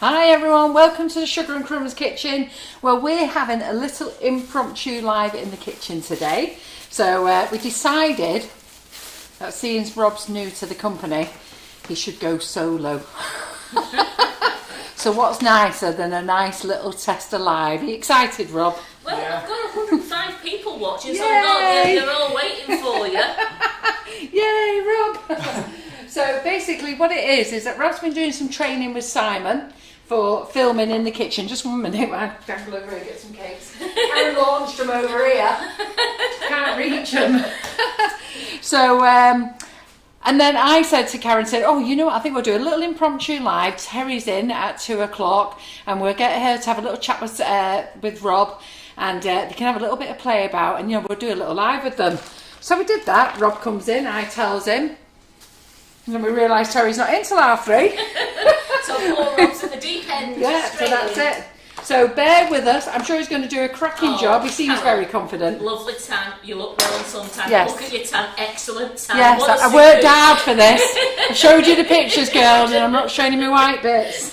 Hi everyone, welcome to the Sugar and Crumbs kitchen. Well, we're having a little impromptu live in the kitchen today. So we decided that seeing Rob's new to the company, he should go solo. So what's nicer than a nice little tester live? Are you excited, Rob? Well, yeah. I've got 105 people watching, so they're all waiting for you. Yay, Rob! So basically what it is that Rob's been doing some training with Simon for filming in the kitchen. Just 1 minute while I dangle over here and get some cakes. Karen launched them over here. Can't reach them. So, and then I said to Karen, oh, you know what, I think we'll do a little impromptu live. Terry's in at 2 o'clock and we'll get her to have a little chat with Rob and they can have a little bit of play about and, you know, we'll do a little live with them. So we did that. Rob comes in, I tells him. And then we realised Terry's not in till 3:30. So poor Rob's at the deep end. Yeah, so that's it. So bear with us. I'm sure he's going to do a cracking job. He seems very confident. Lovely tan. You look well on suntan. Yes. Look at your tan. Excellent tan. Yes, I worked hard for this. I showed you the pictures, girls, and I'm not showing you my white bits.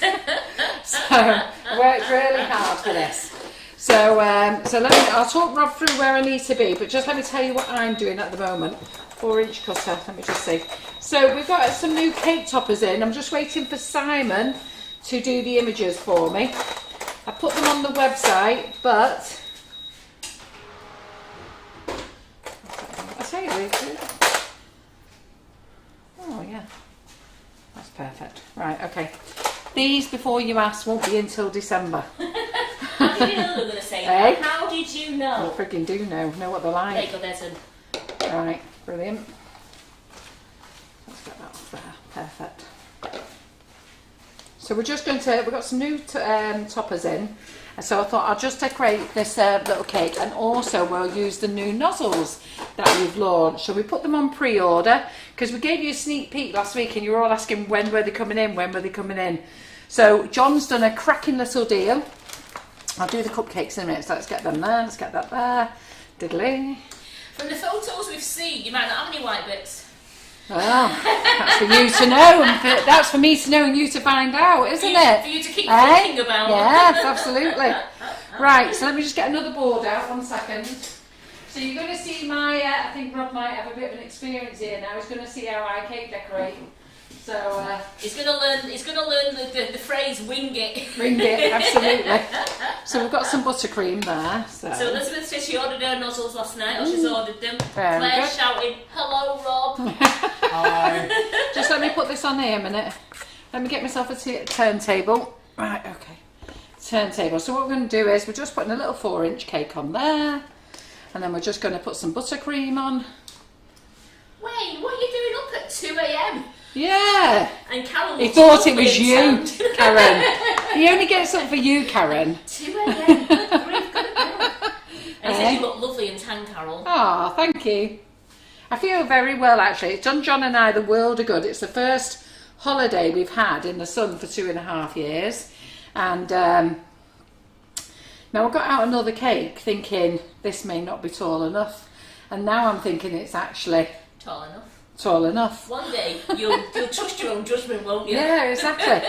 So I worked really hard for this. So I'll talk Rob through where I need to be, but just let me tell you what I'm doing at the moment. 4-inch cutter, let me just see. So we've got some new cake toppers in. I'm just waiting for Simon to do the images for me. I put them on the website, but I tell you, oh yeah, that's perfect. Right, okay. These, before you ask, won't be until December. How did you know they were going to say that? Hey? How did you know? I freaking do know what they're like. There you go, there's a... Right, brilliant. Let's get that off there. Perfect. So we're just going to, we've got some new toppers in. So I thought I'll just decorate this little cake and also we'll use the new nozzles that we've launched. So we put them on pre-order because we gave you a sneak peek last week and you were all asking when were they coming in, So John's done a cracking little deal. I'll do the cupcakes in a minute, so let's get them there, let's get that there. Diddly. From the photos we've seen, you might not have any white bits. Well, that's for you to know, and that's for me to know and you to find out, isn't it? For you to keep thinking about. Yes, absolutely. Right, so let me just get another board out, 1 second. So you're going to see my, I think Rob might have a bit of an experience here now. He's going to see how I cake decorate. So he's going to learn the phrase "wing it." Wing it, absolutely. So we've got some buttercream there. So Elizabeth says she ordered her nozzles last night, or she's ordered them. Very Claire's good. shouting, "Hello, Rob." Hi. Just let me put this on here a minute. Let me get myself a turntable. Right, okay. Turntable. So what we're going to do is we're just putting a little 4-inch cake on there, and then we're just going to put some buttercream on. Wait, what are you doing up at 2 a.m? Yeah. And Carol, he thought it was you, Karen. He only gets up for you, Karen. 2 a.m. Good grief, good girl. And he said you look lovely and tan, Carol. Oh, thank you. I feel very well, actually. It's done John and I the world of good. It's the first holiday we've had in the sun for 2.5 years. And now I got out another cake thinking this may not be tall enough. And now I'm thinking it's actually... Tall enough. Tall enough. One day you'll trust your own judgment, won't you? Yeah, exactly.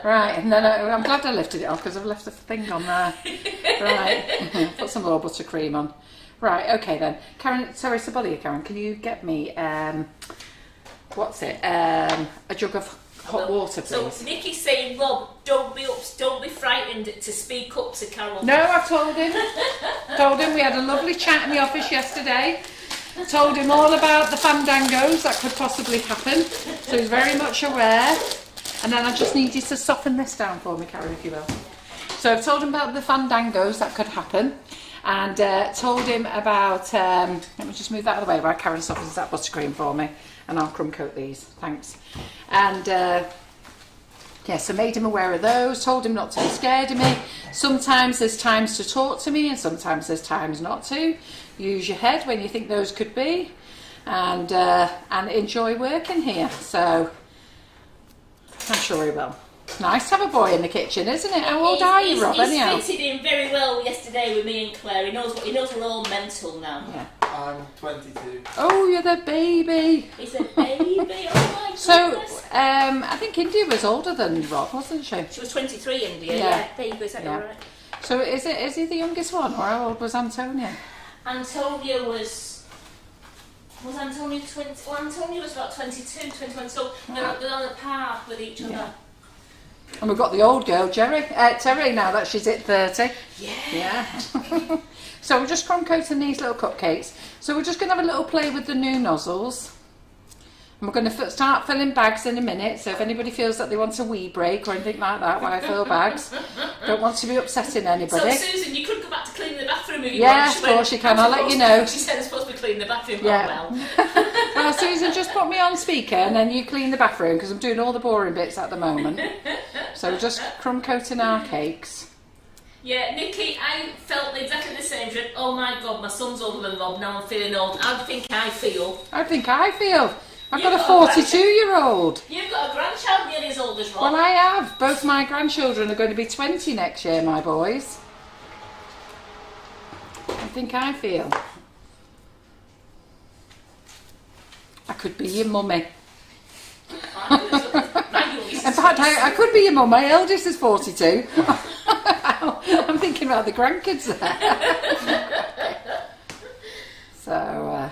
Right, and then I'm glad I lifted it off because I've left the thing on there. Right, put some more buttercream on. Right, okay then. Karen, sorry to bother you, Karen. Can you get me what's it? A jug of hot water, please. So Nikki's saying, Rob, don't be frightened to speak up to Carol. No, I've told him. We had a lovely chat in the office yesterday. Told him all about the fandangos that could possibly happen, so he's very much aware. And then I just need you to soften this down for me, Karen, if you will. So I've told him about the fandangos that could happen, and told him about, let me just move that out of the way while Karen softens that buttercream for me, and I'll crumb coat these, thanks. And yeah, so made him aware of those, told him not to be scared of me. Sometimes there's times to talk to me and sometimes there's times not to. Use your head when you think those could be, and enjoy working here. So I'm sure he will. Nice to have a boy in the kitchen, isn't it? How old are you, Rob? He's fitted in very well yesterday with me and Claire. He knows we're all mental now. Yeah. I'm 22. Oh, you're the baby. He's a baby. Oh my So, I think India was older than Rob, wasn't she? She was 23, India. Yeah. Yeah, there you go. Is that Yeah. right? So is he the youngest one, or how old was Antonia? Antonia was Antonia 20? Well, Antonia was about 22, 21. So they're on a par with each other. Yeah. And we've got the old girl, Terry, now that she's hit 30. Yeah. So we're just crumb coating these little cupcakes. So we're just going to have a little play with the new nozzles. And we're going to start filling bags in a minute. So if anybody feels that they want a wee break or anything like that while I fill bags, don't want to be upsetting anybody. So Susan, you could go back to cleaning the bathroom if you Yeah, want. of course you can. I'll let you know. She said I'm supposed to be cleaning the bathroom. Yeah. Oh, well. Well, Susan, just put me on speaker and then you clean the bathroom because I'm doing all the boring bits at the moment. So we're just crumb coating our cakes. Yeah, Nikki, I felt exactly the same. She went, oh my God, my son's older than Rob, now I'm feeling old. How do you think I feel? I think I feel. I've got You've a got a 42-year-old. You've got a grandchild nearly as old as Rob. Well, I have. Both my grandchildren are going to be 20 next year, my boys. I think I feel. I could be your mummy. In fact, I could be your mum. My eldest is 42. I'm thinking about the grandkids there. So,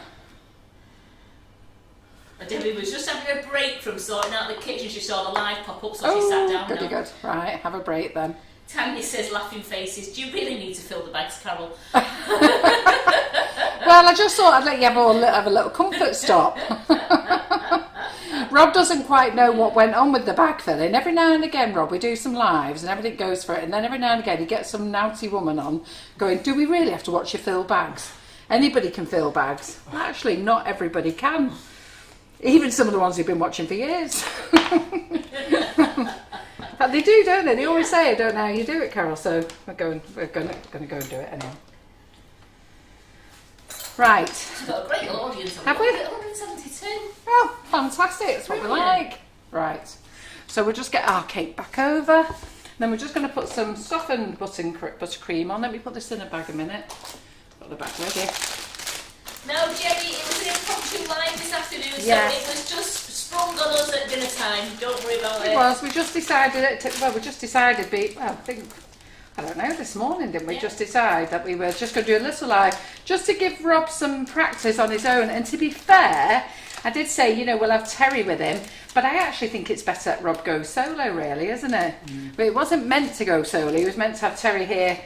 Debbie was just having a break from sorting out the kitchen. She saw the live pop up, so she sat down. goody now. good. Right, have a break then. Tanya says, laughing faces, do you really need to fill the bags, Carol? Well, I just thought I'd let you have a little comfort stop. Rob doesn't quite know what went on with the bag filling. Every now and again, Rob, we do some lives and everything goes for it. And then every now and again, he gets some naughty woman on going, do we really have to watch you fill bags? Anybody can fill bags. Well, actually, not everybody can. Even some of the ones who've been watching for years. But they do, don't they? They always say, I don't know how you do it, Carol. So we're going to go and do it anyway. Right. We've got a great audience. Have we? 172. Oh, fantastic. That's what we like. Right. So we'll just get our cake back over. Then we're just going to put some softened buttercream on. Let me put this in a bag a minute. Got the bag ready. No, Jenny, it was an impromptu live this afternoon, Yes. so it was just sprung on us at dinner time. Don't worry about it. It was. We just decided, I don't know, this morning, didn't we? Yeah. Just decide that we were just going to do a little live, just to give Rob some practice on his own. And to be fair, I did say, you know, we'll have Terry with him, but I actually think it's better that Rob goes solo, really, isn't it? But it wasn't meant to go solo. He was meant to have Terry here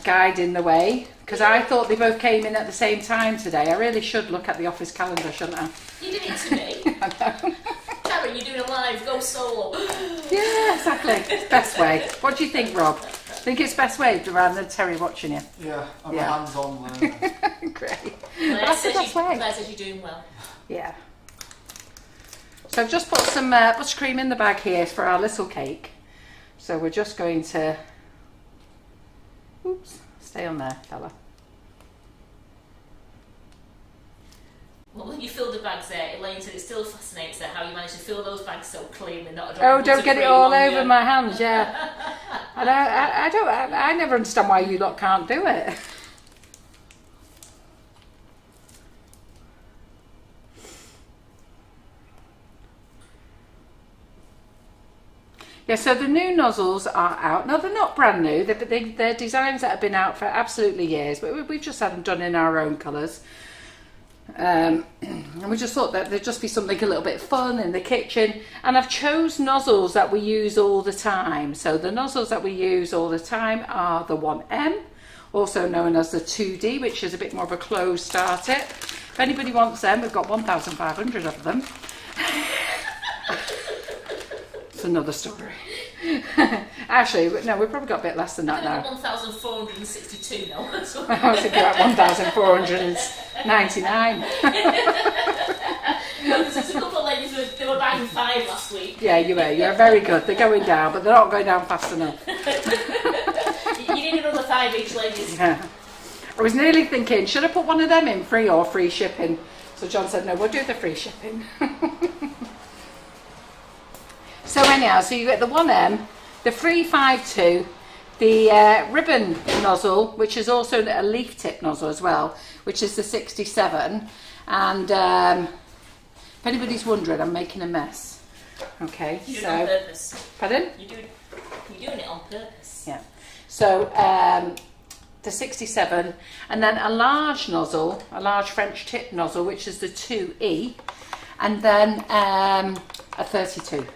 guiding the way, because I thought they both came in at the same time today. I really should look at the office calendar, shouldn't I? You did it to me. I know. Karen, you're doing a live, go solo. Yeah, exactly. It's best way. What do you think, Rob? Think it's best way rather than Terry watching you? Yeah, I'm Yeah. a hands-on learner. Great. Claire That's the best way. Claire says you're doing well. Yeah. So I've just put some buttercream in the bag here for our little cake. So we're just going to... Oops, stay on there, fella. Well, when you fill the bags there, Elaine said it still fascinates her how you managed to fill those bags so clean and not a drop Oh, of don't get it buttercream all on over you. my hands, yeah. And I never understand why you lot can't do it. Yeah, so the new nozzles are out. No, they're not brand new. They're designs that have been out for absolutely years, but we've just had them done in our own colours. And we just thought that there'd just be something a little bit fun in the kitchen. And I've chose nozzles that we use all the time. So the nozzles that we use all the time are the 1M, also known as the 2D, which is a bit more of a closed start it. If anybody wants them, we've got 1,500 of them. It's another story. Actually, no, we've probably got a bit less than that now. 1,462 now. I was thinking about 1,499. There's a couple of ladies they were buying 5 last week. Yeah, you were. You're very good. They're going down, but they're not going down fast enough. You need another 5 each, ladies. Yeah. I was nearly thinking, should I put one of them in free or free shipping? So John said, no, we'll do the free shipping. So anyhow, so you get the 1M, the 352, the ribbon nozzle, which is also a leaf tip nozzle as well, which is the 67, and If anybody's wondering, I'm making a mess. Okay, You're doing it on purpose. Pardon? You're doing it on purpose. Yeah. So the 67, and then a large nozzle, a large French tip nozzle, which is the 2E, and then a 32.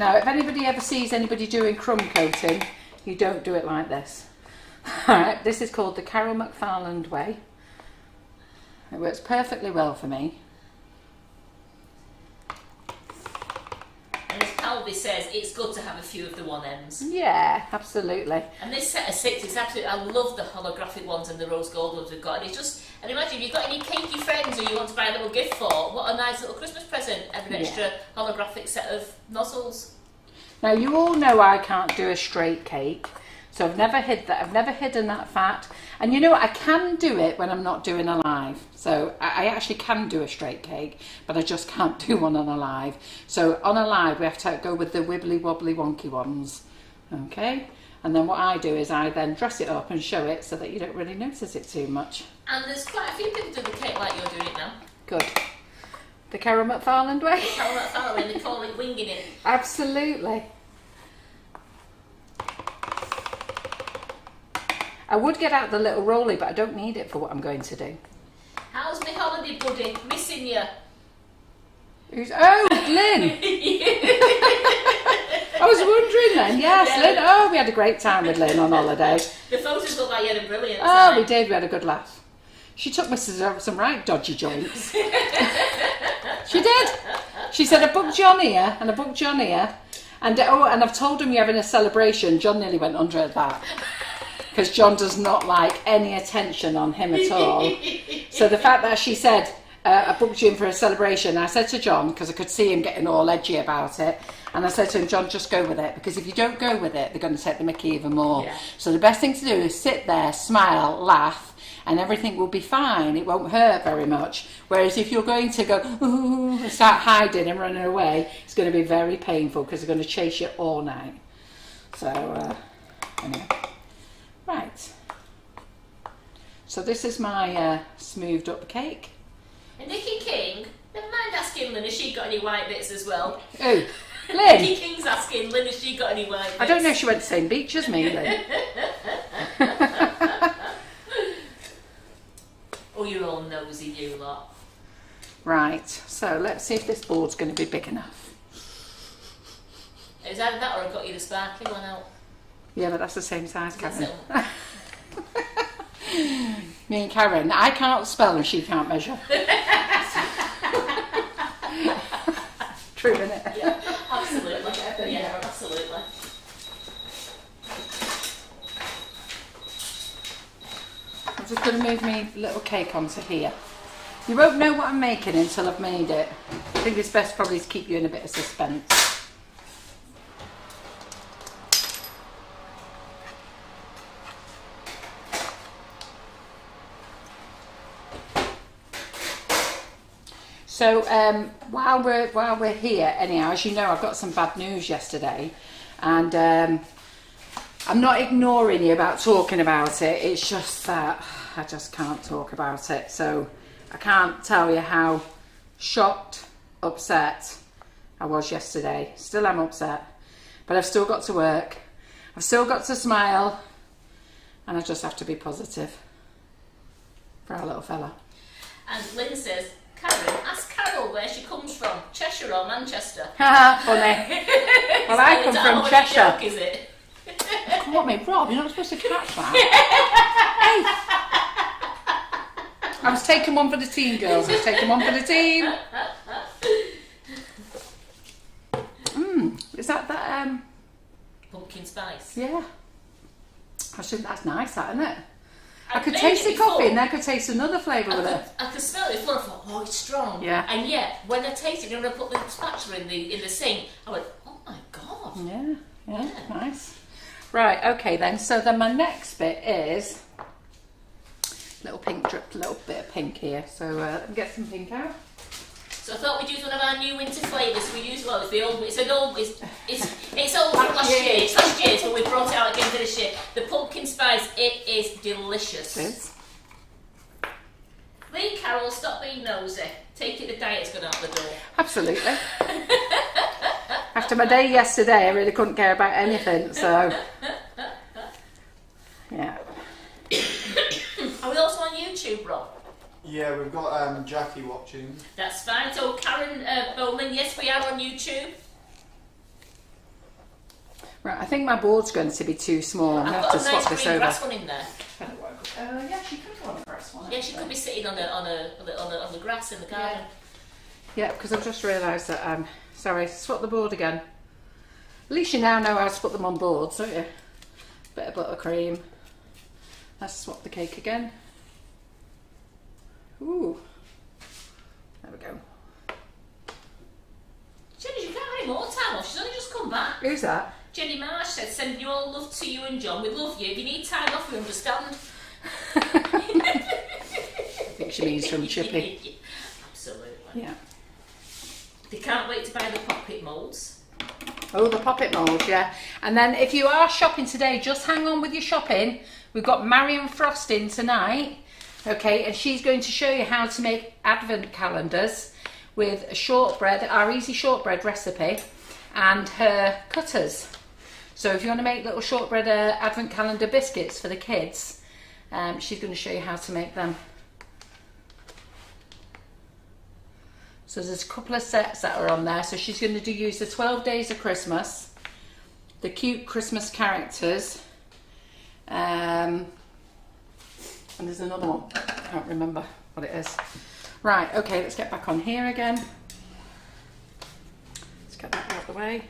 Now, if anybody ever sees anybody doing crumb coating, you don't do it like this. Alright, this is called the Carol McFarland way. It works perfectly well for me. And as Calvi says, it's good to have a few of the 1Ms. Yeah, absolutely. And this set of 6 is absolutely, I love the holographic ones and the rose gold ones we've got. And it's just, and imagine if you've got any cakey friends who you want to buy a little gift for, what a nice little Christmas present, have an extra holographic set of nozzles. Now, you all know I can't do a straight cake, so I've never hid that. I've never hidden that fact. And you know, I can do it when I'm not doing a live. So I actually can do a straight cake, but I just can't do one on a live. So on a live, we have to go with the wibbly wobbly wonky ones. Okay? And then what I do is I then dress it up and show it so that you don't really notice it too much. And there's quite a few people do the cake like you're doing it now. Good. The Carol McFarland way? Carol McFarland, they call it winging it. Absolutely. I would get out the little rolly, but I don't need it for what I'm going to do. How's my holiday buddy? Missing you. Oh, Lynn! I was wondering then. Yes, Yeah. Lynn. Oh, we had a great time with Lynn on holiday. The photos look like you had a brilliant Oh, time. we did. We had a good laugh. She took me to some right dodgy joints. She did. She said, I booked John here and I booked John here. And I've told him you're having a celebration. John nearly went under at that. Because John does not like any attention on him at all. So the fact that she said, I booked you in for a celebration, I said to John, because I could see him getting all edgy about it, and I said to him, John, just go with it, because if you don't go with it, they're going to take the mickey even more. Yeah. So the best thing to do is sit there, smile, laugh, and everything will be fine. It won't hurt very much. Whereas if you're going to go, ooh, and start hiding and running away, it's going to be very painful, because they're going to chase you all night. So, anyway. Right, so this is my smoothed up cake. And Nikki King, never mind asking Lynn if she got any white bits as well. Oh, Nikki Lynn! King's asking Lynn if she got any white bits. I don't know if she went to the same beach as me, Lynn. Oh, you're all nosy, you lot. Right, so let's see if this board's going to be big enough. It was either that or I got you the sparkling one out. Yeah, but that's the same size, Karen. So, Me and Karen, I can't spell and she can't measure. True, isn't it? yeah, absolutely. Yeah, absolutely. I'm just going to move my little cake onto here. You won't know what I'm making until I've made it. I think it's best probably to keep you in a bit of suspense. So while we're here, anyhow, as you know, I got some bad news yesterday, and I'm not ignoring you about talking about it. It's just that I just can't talk about it. So I can't tell you how shocked, upset I was yesterday. Still am upset, but I've still got to work. I've still got to smile, and I just have to be positive for our little fella. And Lynn says, Karen, ask Carol where she comes from, Cheshire or Manchester. Haha, funny. Well, I come from Cheshire. Joke, is it? Come on, mate, Rob, you're not supposed to catch that. Hey! I was taking one for the team, girls. I was taking one for the team. Is that Pumpkin spice. yeah. I think that's nice, that, isn't it? I I've could made taste it the coffee before. and I could taste another flavour with it. I could smell it before. I thought, oh, it's strong. Yeah. And yet, when I tasted it, when I put the spatula in the sink, I went, oh my god. Yeah, nice. Right, okay then. So then my next bit is little pink drip, little bit of pink here. So let me get some pink out. So I thought we'd use one of our new winter flavours. We use well, it's the old. It's old from last year. It's last year's, but we brought it out again for this year. The pumpkin spice. It is delicious. It is. Lee Carroll, stop being nosy. Take it the diet's gone out the door. Absolutely. After my day yesterday, I really couldn't care about anything, so yeah. Are we also on YouTube, Rob? Yeah, we've got Jackie watching. That's fine. So Karen Bowling, yes, we are on YouTube. Right, I think my board's going to be too small. I'm going to I've have to got a nice swap this green over. grass one in there. Yeah, she could go on the grass one. Yeah, she could be sitting on the grass in the garden. Yeah, because I've just realised that sorry, swap the board again. At least you now know how to put them on boards, don't you? Bit of buttercream. Let's swap the cake again. Ooh. There we go. Jenny, you can't have any more time off. She's only just come back. Who's that? Jenny Marsh said, send you all love to you and John. We love you. If you need time off, we understand. I think she means from Chippy. Absolutely. Yeah. They can't wait to buy the poppet moulds. Oh, the poppet mould, yeah. And then if you are shopping today, just hang on with your shopping. We've got Marion Frost in tonight, okay, and she's going to show you how to make advent calendars with a shortbread, our easy shortbread recipe, and her cutters. So if you want to make little shortbread advent calendar biscuits for the kids, she's going to show you how to make them. So there's a couple of sets that are on there. So she's going to use the 12 Days of Christmas, the cute Christmas characters, and there's another one. I can't remember what it is. Right, okay, let's get back on here again. Let's get that out of the way.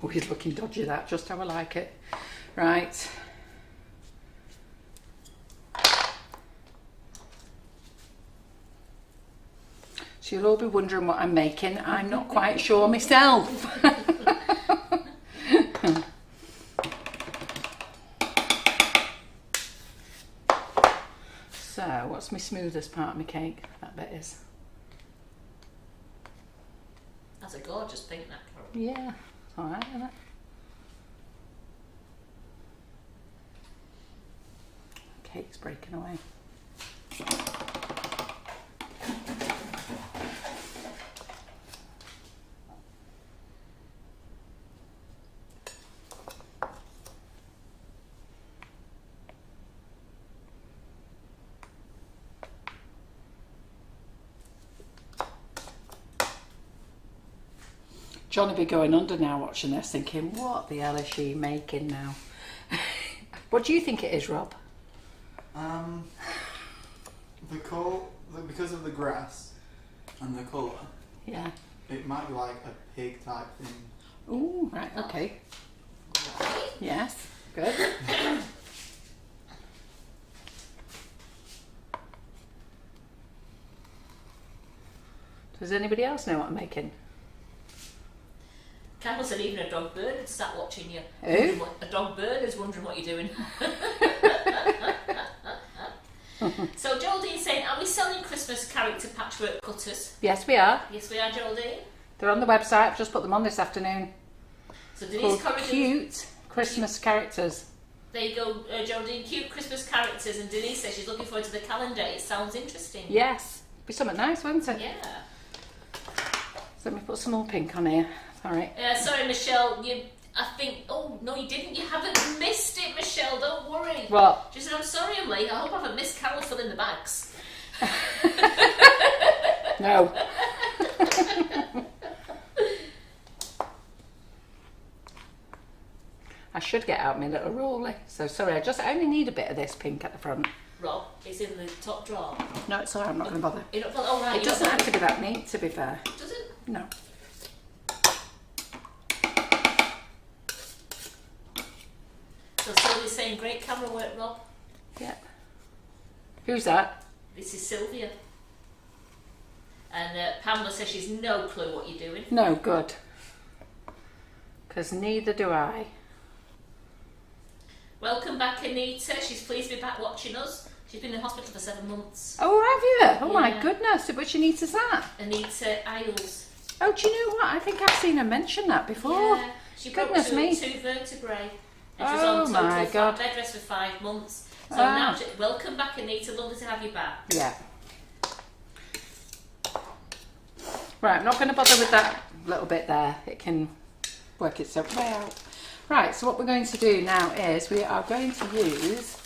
Oh, he's looking dodgy, that, just how I like it. Right. So you'll all be wondering what I'm making. I'm not quite sure myself. So, what's my smoothest part of my cake? That bit is. That's a gorgeous pink, that Carol. Yeah, it's alright, isn't it? Cake's breaking away. John will be going under now watching this thinking, what the hell is she making now? What do you think it is, Rob? Because of the grass and the colour, Yeah. it might be like a pig type thing. Ooh, right, okay. Yes, good. Does anybody else know what I'm making? Campbell said even a dog bird would start watching you. Who? A dog bird is wondering what you're doing. So Geraldine's saying, are we selling Christmas character patchwork cutters? Yes, we are. Yes, we are, Geraldine. They're on the website. I've just put them on this afternoon. So Denise Called Corrigan, Cute Christmas Characters. there you go, Geraldine. Cute Christmas characters, and Denise says she's looking forward to the calendar. It sounds interesting. Yes. Be something nice, won't it? Yeah. So let me put some more pink on here. Sorry. Sorry, Michelle. I think. Oh no, you didn't. You haven't missed it, Michelle. Don't worry. What? She said, "I'm sorry, I'm late. I hope I haven't missed Carol filling the bags." No. I should get out my little roller. So sorry, I only need a bit of this pink at the front. Rob, it's in the top drawer. No, it's alright, I'm not going to bother. You're not. Oh right. It doesn't have to be that neat, to be fair. Does it? No. So Sylvia's saying, "Great camera work, Rob." Yeah. Who's that? This is Sylvia. And Pamela says she's no clue what you're doing. No, good. Because neither do I. Welcome back, Anita. She's pleased to be back watching us. She's been in hospital for 7 months. Oh, have you? Oh my Yeah. goodness, which Anita's that? Anita Isles. Oh, do you know what? I think I've seen her mention that before. Yeah, she broke Goodness me. 2 vertebrae. And she was Oh on my total God. bed rest for 5 months. So Ah. now, welcome back, Anita. Lovely to have you back. Yeah. Right, I'm not going to bother with that little bit there. It can work itself way out. Right, so what we're going to do now is we are going to use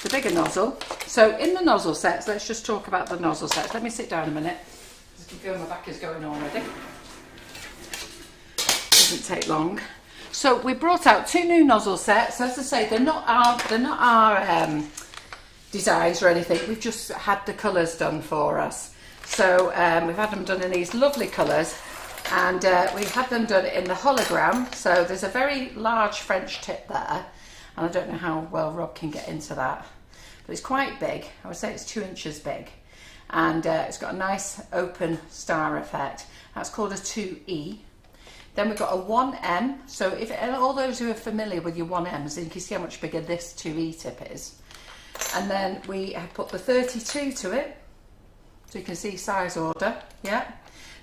the bigger nozzle. So in the nozzle sets, let's just talk about the nozzle sets. Let me sit down a minute. I can feel my back is going already. Doesn't take long. So we brought out 2 new nozzle sets. As I say, they're not our designs or anything. We've just had the colours done for us. So we've had them done in these lovely colours, and we've had them done in the hologram. So there's a very large French tip there, and I don't know how well Rob can get into that, but it's quite big. I would say it's 2 inches big, and it's got a nice open star effect. That's called a 2E. Then we've got a 1M. So if all those who are familiar with your 1Ms, you can see how much bigger this 2E tip is. And then we have put the 32 to it, so you can see size order. Yeah.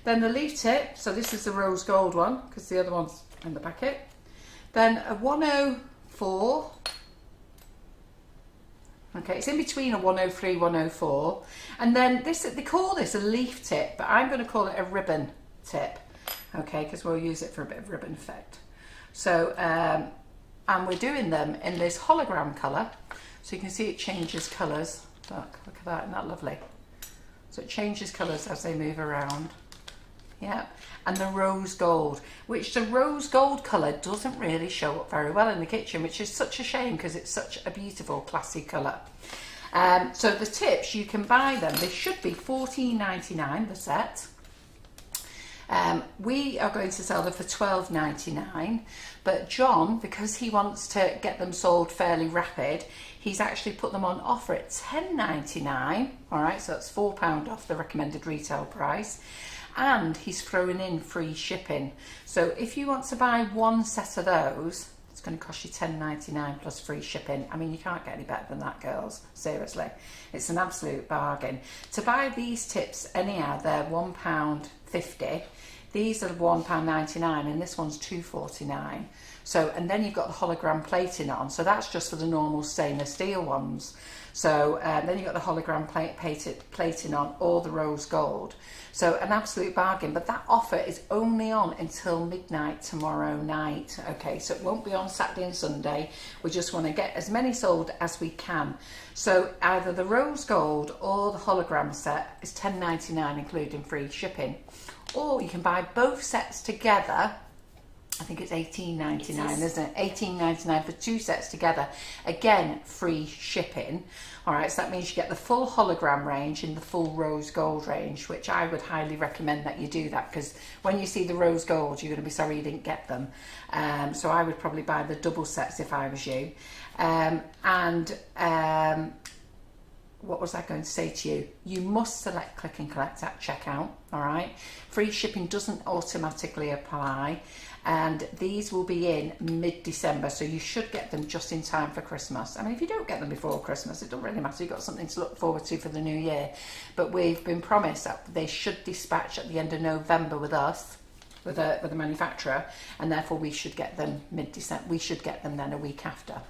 Then the leaf tip. So this is the rose gold one because the other one's in the packet. Then a 104. Okay, it's in between a 103, 104. And then this, they call this a leaf tip, but I'm going to call it a ribbon tip. Okay, because we'll use it for a bit of ribbon effect. So, and we're doing them in this hologram colour. So you can see it changes colours. Look at that, isn't that lovely? So it changes colours as they move around. Yeah, and the rose gold, which the rose gold colour doesn't really show up very well in the kitchen, which is such a shame because it's such a beautiful, classy colour. So the tips, you can buy them. They should be $14.99 the set. We are going to sell them for $12.99, but John, because he wants to get them sold fairly rapid, he's actually put them on offer at $10.99. All right, so that's £4 off the recommended retail price, and he's throwing in free shipping. So if you want to buy 1 set of those, it's going to cost you $10.99 plus free shipping. I mean, you can't get any better than that, girls. Seriously, it's an absolute bargain. To buy these tips anyhow, they're £1.50. These are £1.99 and this one's $2.49. So, and then you've got the hologram plating on. So that's just for the normal stainless steel ones. So then you've got the hologram plating on, or the rose gold. So an absolute bargain, but that offer is only on until midnight tomorrow night. Okay, so it won't be on Saturday and Sunday. We just want to get as many sold as we can. So either the rose gold or the hologram set is $10.99 including free shipping. Or you can buy both sets together. I think it's $18.99, isn't it? $18.99 for 2 sets together. Again, free shipping. All right, so that means you get the full hologram range and the full rose gold range, which I would highly recommend that you do that, because when you see the rose gold, you're going to be sorry you didn't get them. So I would probably buy the double sets if I was you. What was I going to say to you? You must select click and collect at checkout, all right? Free shipping doesn't automatically apply, and these will be in mid-December, so you should get them just in time for Christmas. I mean, if you don't get them before Christmas, it doesn't really matter. You've got something to look forward to for the new year. But we've been promised that they should dispatch at the end of November with us, with the manufacturer, and therefore we should get them mid-December. We should get them then a week after.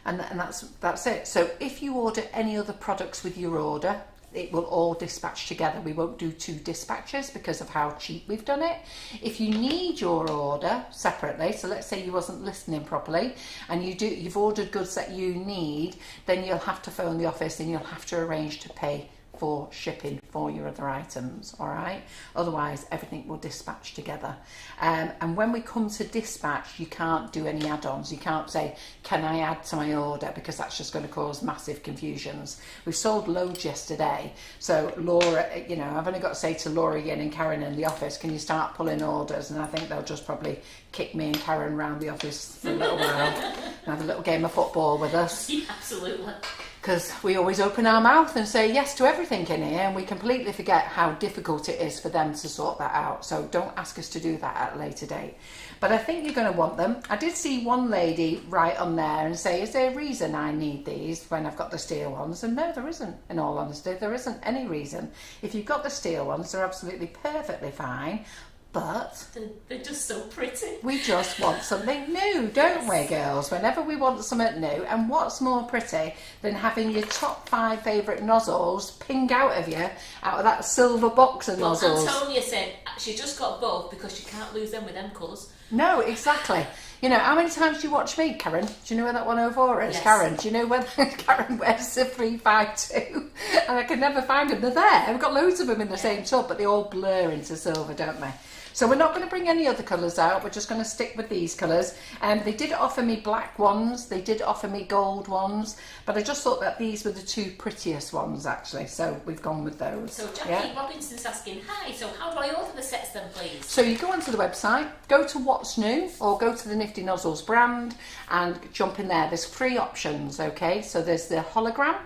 And that's it. So if you order any other products with your order, it will all dispatch together. We won't do 2 dispatches because of how cheap we've done it. If you need your order separately, so let's say you wasn't listening properly and you've ordered goods that you need, then you'll have to phone the office and you'll have to arrange to pay for shipping for your other items, all right? Otherwise, everything will dispatch together. And when we come to dispatch, you can't do any add-ons. You can't say, can I add to my order? Because that's just going to cause massive confusions. We've sold loads yesterday. So Laura, you know, I've only got to say to Laura, Yen and Karen in the office, can you start pulling orders? And I think they'll just probably kick me and Karen around the office for a little while and have a little game of football with us. Yeah, absolutely. Because we always open our mouth and say yes to everything in here, and we completely forget how difficult it is for them to sort that out. So don't ask us to do that at a later date. But I think you're going to want them. I did see one lady write on there and say, is there a reason I need these when I've got the steel ones? And no, there isn't, in all honesty. There isn't any reason. If you've got the steel ones, they're absolutely perfectly fine. But they're just so pretty. we just want something new, don't we, girls? Whenever we want something new, and what's more pretty than having your top 5 favourite nozzles ping out of you, out of that silver box of nozzles? Antonia said she just got both because she can't lose them with them colours. No, exactly. You know, how many times do you watch me, Karen? Do you know where that 104 is? Yes. Karen, do you know where Karen wears the 352? And I can never find them. They're there. I've got loads of them in the same tub, but they all blur into silver, don't they? So we're not going to bring any other colours out. We're just going to stick with these colours. They did offer me black ones. They did offer me gold ones. But I just thought that these were the 2 prettiest ones, actually. So we've gone with those. So Jackie Robinson's asking, hi, so how do I order the sets then, please? So you go onto the website, go to What's New, or go to the Nifty Nozzles brand and jump in there. There's 3 options, okay? So there's the hologram,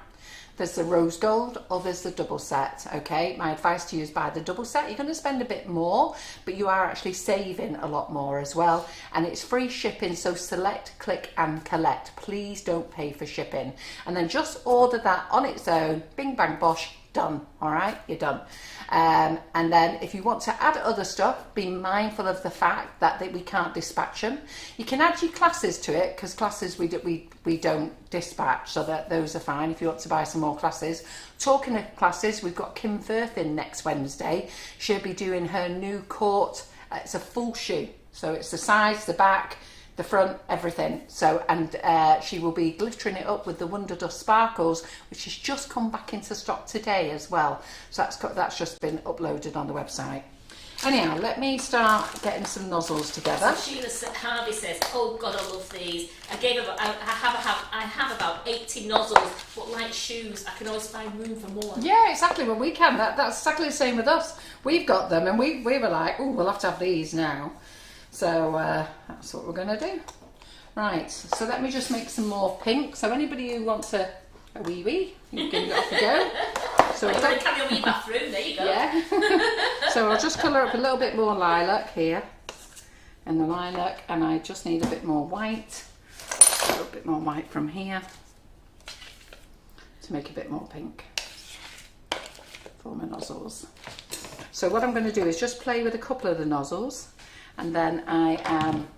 there's the rose gold, or there's the double set, okay? My advice to you is buy the double set. You're going to spend a bit more, but you are actually saving a lot more as well. And it's free shipping, so select, click and collect. Please don't pay for shipping. And then just order that on its own, bing bang bosh, done, all right? You're done. And then if you want to add other stuff, be mindful of the fact that we can't dispatch them. You can add your classes to it, because classes we don't dispatch, so that those are fine if you want to buy some more classes. Talking of classes, we've got Kim Firth in next Wednesday. She'll be doing her new court. It's a full shoe, so it's the sides, the back, the front, everything. So, and she will be glittering it up with the Wonder Dust Sparkles, which has just come back into stock today as well. So that's just been uploaded on the website. Anyhow, let me start getting some nozzles together. So Sheila Harvey says, oh God, I love these. I have about 80 nozzles, but like shoes, I can always find room for more. Yeah, exactly. Well, we can. That's exactly the same with us. We've got them, and we were like, oh, we'll have to have these now. So that's what we're going to do. Right, so let me just make some more pink. So anybody who wants a wee, you can off you go. So you can carry a wee bathroom, there you go. Yeah. So I'll just colour up a little bit more lilac here. And the lilac, and I just need a bit more white. A little bit more white from here to make a bit more pink for my nozzles. So what I'm going to do is just play with a couple of the nozzles, and then I am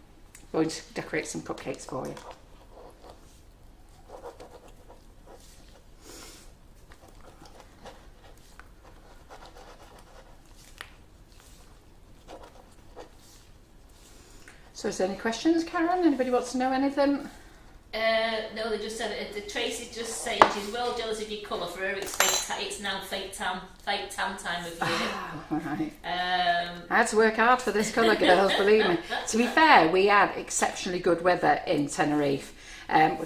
going to decorate some cupcakes for you. So is there any questions, Karen? Anybody wants to know anything? No, they just said it. Tracy's just saying she's well jealous of your colour. For her, it's now fake tan time of year. Oh, right. I I had to work hard for this colour, girls, believe me. To be fair, we had exceptionally good weather in Tenerife.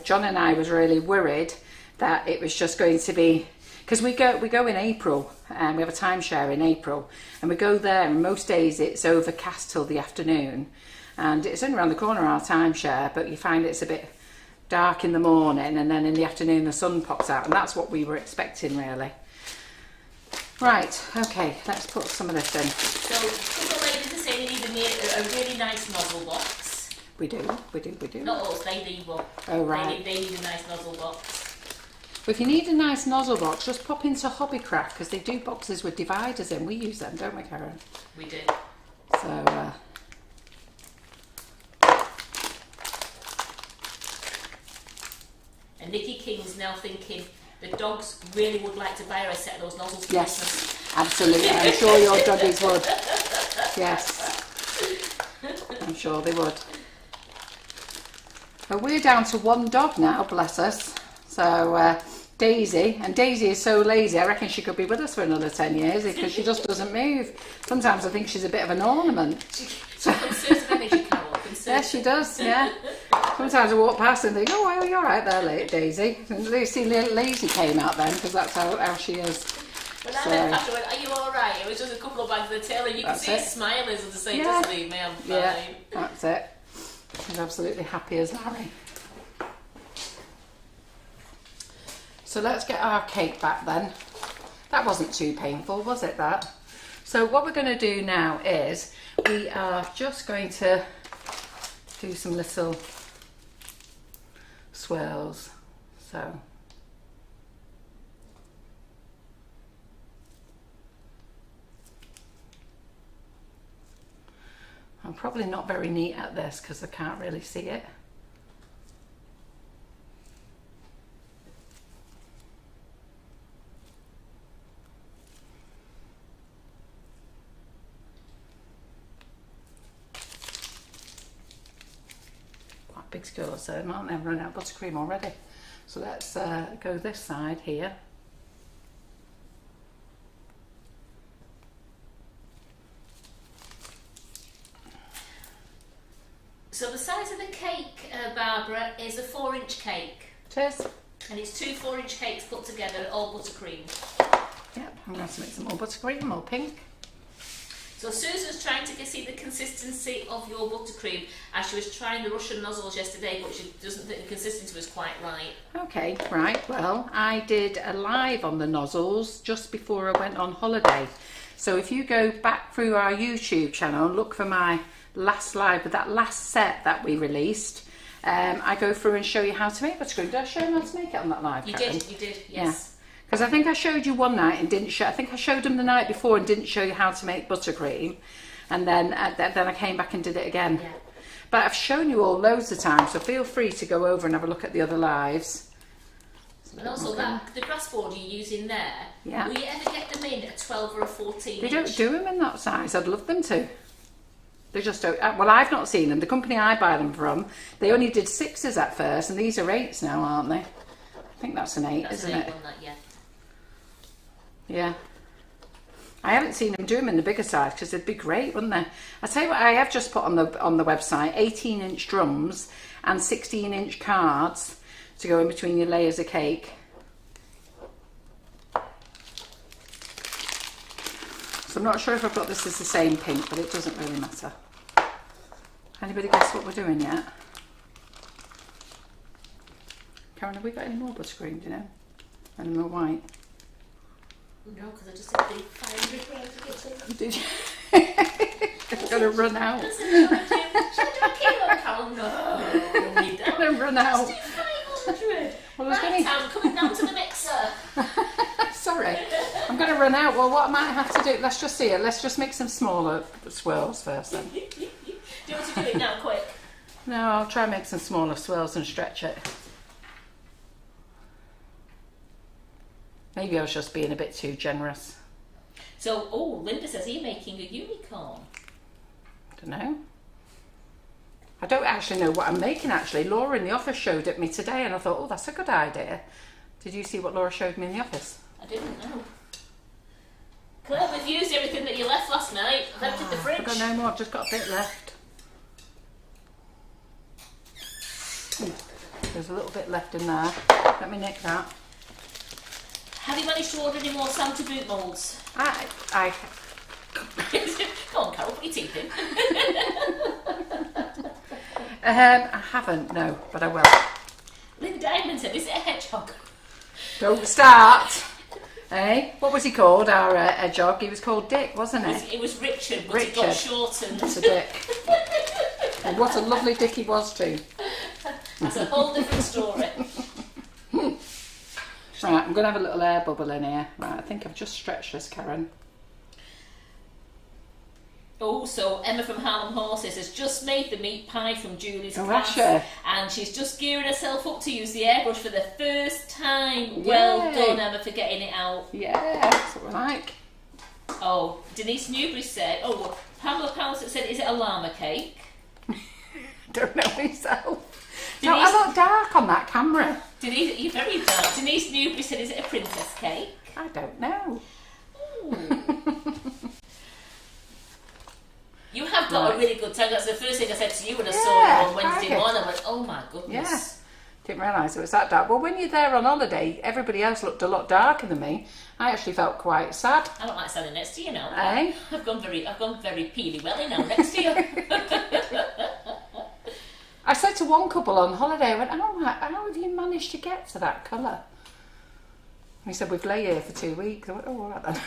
John and I was really worried that it was just going to be, because we go in April, and we have a timeshare in April, and we go there, and most days it's overcast till the afternoon, and it's only around the corner our timeshare, but you find it's a bit dark in the morning, and then in the afternoon the sun pops out, and that's what we were expecting, really. Right, okay, let's put some of this in. So, a couple of ladies are saying they need a really nice nozzle box. We do. Not us, they need one. Oh, right. They need a nice nozzle box. If you need a nice nozzle box, just pop into Hobbycraft, because they do boxes with dividers in. We use them, don't we, Karen? We do. So, And Nikki King's now thinking the dogs really would like to buy her a set of those nozzles for yes, Christmas. absolutely. I'm sure your doggies would. Yes, I'm sure they would. But we're down to one dog now, bless us. So Daisy, and Daisy is so lazy, I reckon she could be with us for another 10 years because she just doesn't move. Sometimes I think she's a bit of an ornament. She conserves energy, Carol. Yes, she does, yeah. Sometimes I walk past and think, oh, well, you're right there, Daisy. And Lucy Lazy came out then, because that's how she is. When I met Patrick, I went, are you alright? It was just a couple of bags of the tail, and you can see her smiling as to say, just leave me, I'm fine. Yeah, that's it. She's absolutely happy as Larry. So let's get our cake back then. That wasn't too painful, was it, that? So what we're going to do now is we are just going to do some little swirls. So I'm probably not very neat at this because I can't really see it. Quite big skewers, so aren't they? I've run out of buttercream already. So let's go this side here. So the size of the cake, Barbara, is a 4-inch cake. Cheers. And it's 2 4-inch cakes put together, all buttercream. Yep, I'm going to make some more buttercream, more pink. So Susan's trying to see the consistency of your buttercream as she was trying the Russian nozzles yesterday, but she doesn't think the consistency was quite right. Okay, right, well, I did a live on the nozzles just before I went on holiday. So if you go back through our YouTube channel and look for my last live with that last set that we released, I go through and show you how to make buttercream. Did I show you how to make it on that live? You Karen? did, yes. Yeah. Because I think I showed you one night and didn't show. I think I showed them the night before and didn't show you how to make buttercream, and then I came back and did it again. Yeah. But I've shown you all loads of times, so feel free to go over and have a look at the other lives. And also the grass board you're using there, Yeah. will you ever get them in a 12 or a 14 They inch? don't do them in that size. I'd love them to. They just don't. Well, I've not seen them. The company I buy them from, they only did 6s at first, and these are 8s now, aren't they? I think that's an 8, That's isn't an 8 it? one, that, yeah. Yeah. I haven't seen them do them in the bigger size because they'd be great, wouldn't they? I tell you what, I have just put on the website 18-inch drums and 16-inch cards to go in between your layers of cake. So I'm not sure if I've got this as the same pink, but it doesn't really matter. Anybody guess what we're doing yet? Karen, have we got any more buttercream, do you know? Any more white? No, because I just did the fire around the kitchen. Did you? It's going to run out. Should I do a kilo count? No, you don't need that. Going to run out. Let's do 500. Well, I was Right, going I'm coming down to the mixer. Sorry, I'm going to run out. Well, what I might have to do, let's just see it. Let's just make some smaller swirls first then. Do you want to do it now, quick? No, I'll try and make some smaller swirls and stretch it. Maybe I was just being a bit too generous. So, Linda says, are you making a unicorn? Don't know. I don't actually know what I'm making actually. Laura in the office showed it me today and I thought, oh, that's a good idea. Did you see what Laura showed me in the office? I didn't know. Claire, we've used everything that you left last night. I've emptied the fridge. I've got no more, I've just got a bit left. There's a little bit left in there. Let me nick that. Have you managed to order any more Santa boot moulds? I Go on, Carol, put your teeth in. I haven't, no, but I will. Lynn Diamond said, is it a hedgehog? Don't start. Eh? What was he called, our hedgehog? He was called Dick, wasn't he? It was Richard, but it got Richard. shortened. That's a Dick. And what a lovely Dick he was too. That's a whole different story. Right, I'm going to have a little air bubble in here. Right, I think I've just stretched this, Karen. Oh, so Emma from Harlem Horses has just made the meat pie from Julie's Oh, class, has she? and she's just gearing herself up to use the airbrush for the first time. Well Yay. done, Emma, for getting it out. Yeah, that's what we like. Oh, Denise Newbury said, Pamela Palliser said, is it a llama cake? Don't know myself. No, Denise- I look dark on that camera. Denise, you're very dark. Denise Newbury said, is it a princess cake? I don't know. You have got Right. a really good time. That's the first thing I said to you when I Yeah, saw you on Wednesday crikey. morning. I went, oh my goodness. Yeah. Didn't realise it was that dark. Well, when you're there on holiday, everybody else looked a lot darker than me. I actually felt quite sad. I don't like standing next to you now. Eh? I've gone very Peely Welly now next to you. I said to one couple on holiday, I went, how have you managed to get to that colour? And he said, we've lay here for 2 weeks. I went, oh, all right then.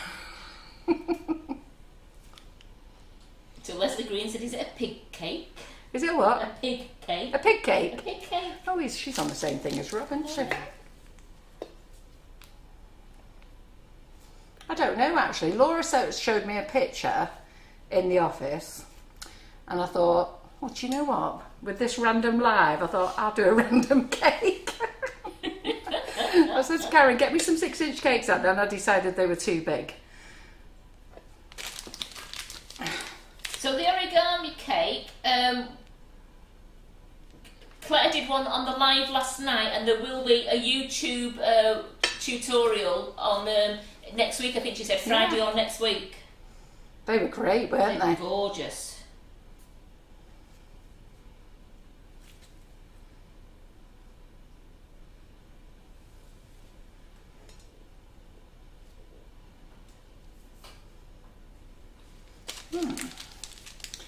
So Leslie Green said, is it a pig cake? Is it what? A pig cake. A pig A cake? pig cake. Oh, she's on the same thing as Rob, isn't she? I don't know, actually. Laura showed me a picture in the office And I thought, well, do you know what? With this random live, I thought I'll do a random cake. I said to Karen, get me some 6-inch cakes out there, and I decided they were too big. So the origami cake, Claire did one on the live last night, and there will be a YouTube tutorial on next week. I think she said Friday or next week. They were great, weren't they? Gorgeous.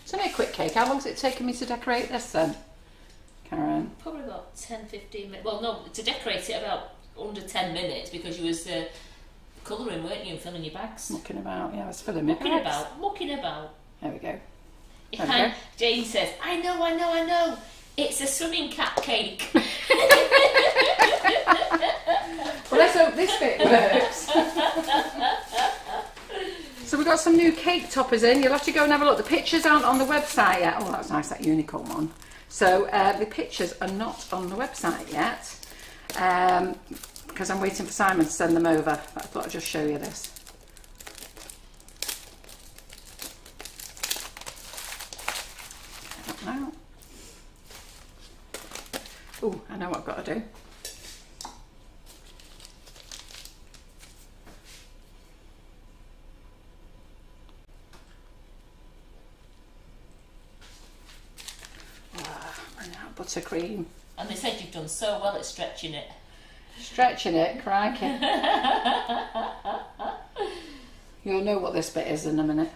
It's only a quick cake. How long has it taken me to decorate this then, Karen? Probably about 10-15 minutes. Well, no, to decorate it about under 10 minutes because you was colouring, weren't you, and filling your bags. Mucking about, yeah, I was filling my Mucking bags. about. There we go. Jane says, I know. It's a swimming cap cake. Well, let's hope this bit works. So we've got some new cake toppers in. You'll have to go and have a look. The pictures aren't on the website yet. Oh, that's nice, that unicorn one. So the pictures are not on the website yet because I'm waiting for Simon to send them over. But I thought I'd just show you this. Oh, I know what I've got to do. Buttercream. And they said you've done so well at stretching it. Stretching it, crikey. You'll know what this bit is in a minute.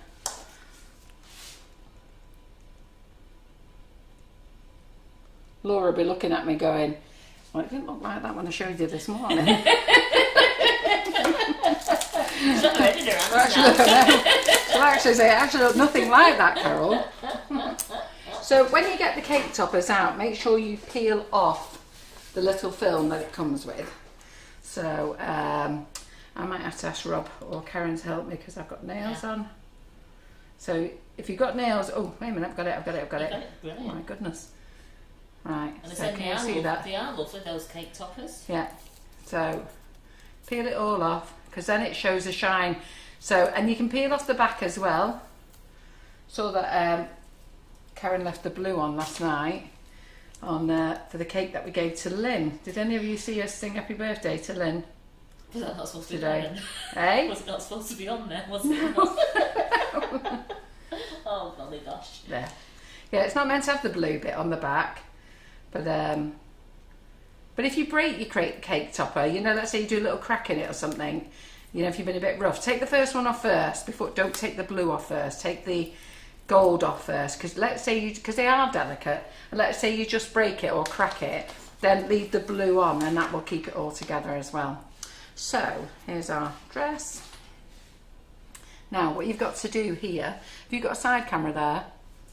Laura will be looking at me going, well, it didn't look like that when I showed you this morning. She's not ready to She'll actually say, it actually looked nothing like that, Carol. So when you get the cake toppers out, make sure you peel off the little film that it comes with. So I might have to ask Rob or Karen to help me because I've got nails on. So if you've got nails, oh wait a minute, I've got it. Brilliant. Oh my goodness. Right, And so can you see that? They are lovely, those cake toppers. Yeah, so peel it all off because then it shows a shine. So, and you can peel off the back as well so that Karen left the blue on last night on for the cake that we gave to Lynn. Did any of you see us sing happy birthday to Lynn? Was that not supposed to be today? on there? Eh? Was it not supposed to be on there? Was it? Oh golly gosh. There. Yeah, it's not meant to have the blue bit on the back, but if you break your cake topper, you know, let's say you do a little crack in it or something, you know, if you've been a bit rough, take the first one off first. Don't take the blue off first. Take the gold off first, because let's say because they are delicate, and let's say you just break it or crack it, then leave the blue on, and that will keep it all together as well. So here's our dress. Now what you've got to do here, have you got a side camera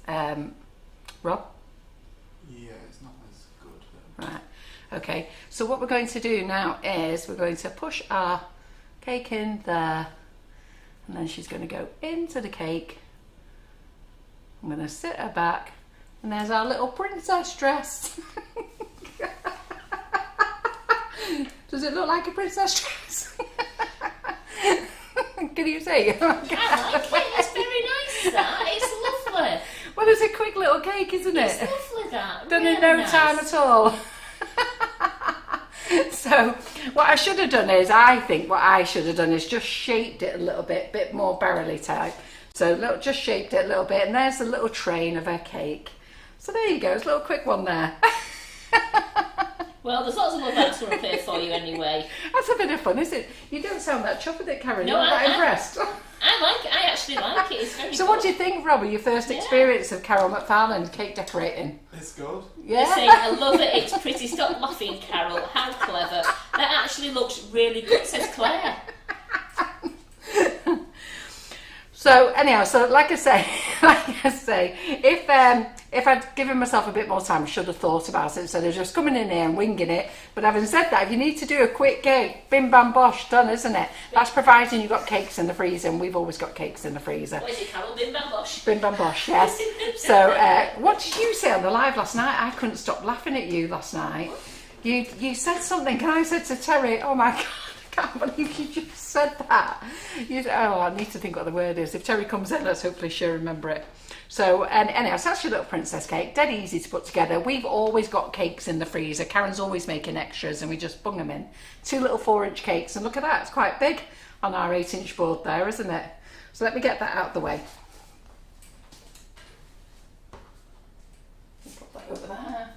there, Rob? Yeah, it's not as good though. Right, okay, so what we're going to do now is we're going to push our cake in there, and then she's going to go into the cake. I'm going to sit her back, and there's our little princess dress. Does it look like a princess dress? Can you see? I like it, it's very nice that, it's lovely. Well, it's a quick little cake, isn't it? It's lovely that, Done really in no nice. time at all. So what I should have done is, I think what I should have done is just shaped it a little bit more barrelly type. So just shaped it a little bit, and there's a little train of her cake. So there you go, it's a little quick one there. Well, there's lots of love extra up here for you anyway. That's a bit of fun, isn't it? You don't sound that chuffed with it, Karen. No, You're not that impressed. I like it, I actually like it, it's very So good. what do you think, Robbie, your first experience of Carol McFarland cake decorating? It's good. You're Yeah? saying, I love it, it's pretty, stop laughing, Carol, how clever. That actually looks really good, says Claire. So anyhow, so like I say, like I say, if I'd given myself a bit more time, I should have thought about it instead of just coming in here and winging it. But having said that, if you need to do a quick cake, bim bam bosh, done, isn't it? That's providing you've got cakes in the freezer, and we've always got cakes in the freezer. What is it, Carol? Bim bam bosh? Bim bam bosh, yes. So, what did you say on the live last night? I couldn't stop laughing at you last night. You said something, and I said to Terry, oh my God, I can't believe you just said that. I need to think what the word is. If Terry comes in, let's hopefully she'll remember it. So, anyhow, so that's your little princess cake. Dead easy to put together. We've always got cakes in the freezer. Karen's always making extras, and we just bung them in. 2 little 4-inch cakes, and look at that. It's quite big on our 8-inch board there, isn't it? So let me get that out of the way. Put that over there.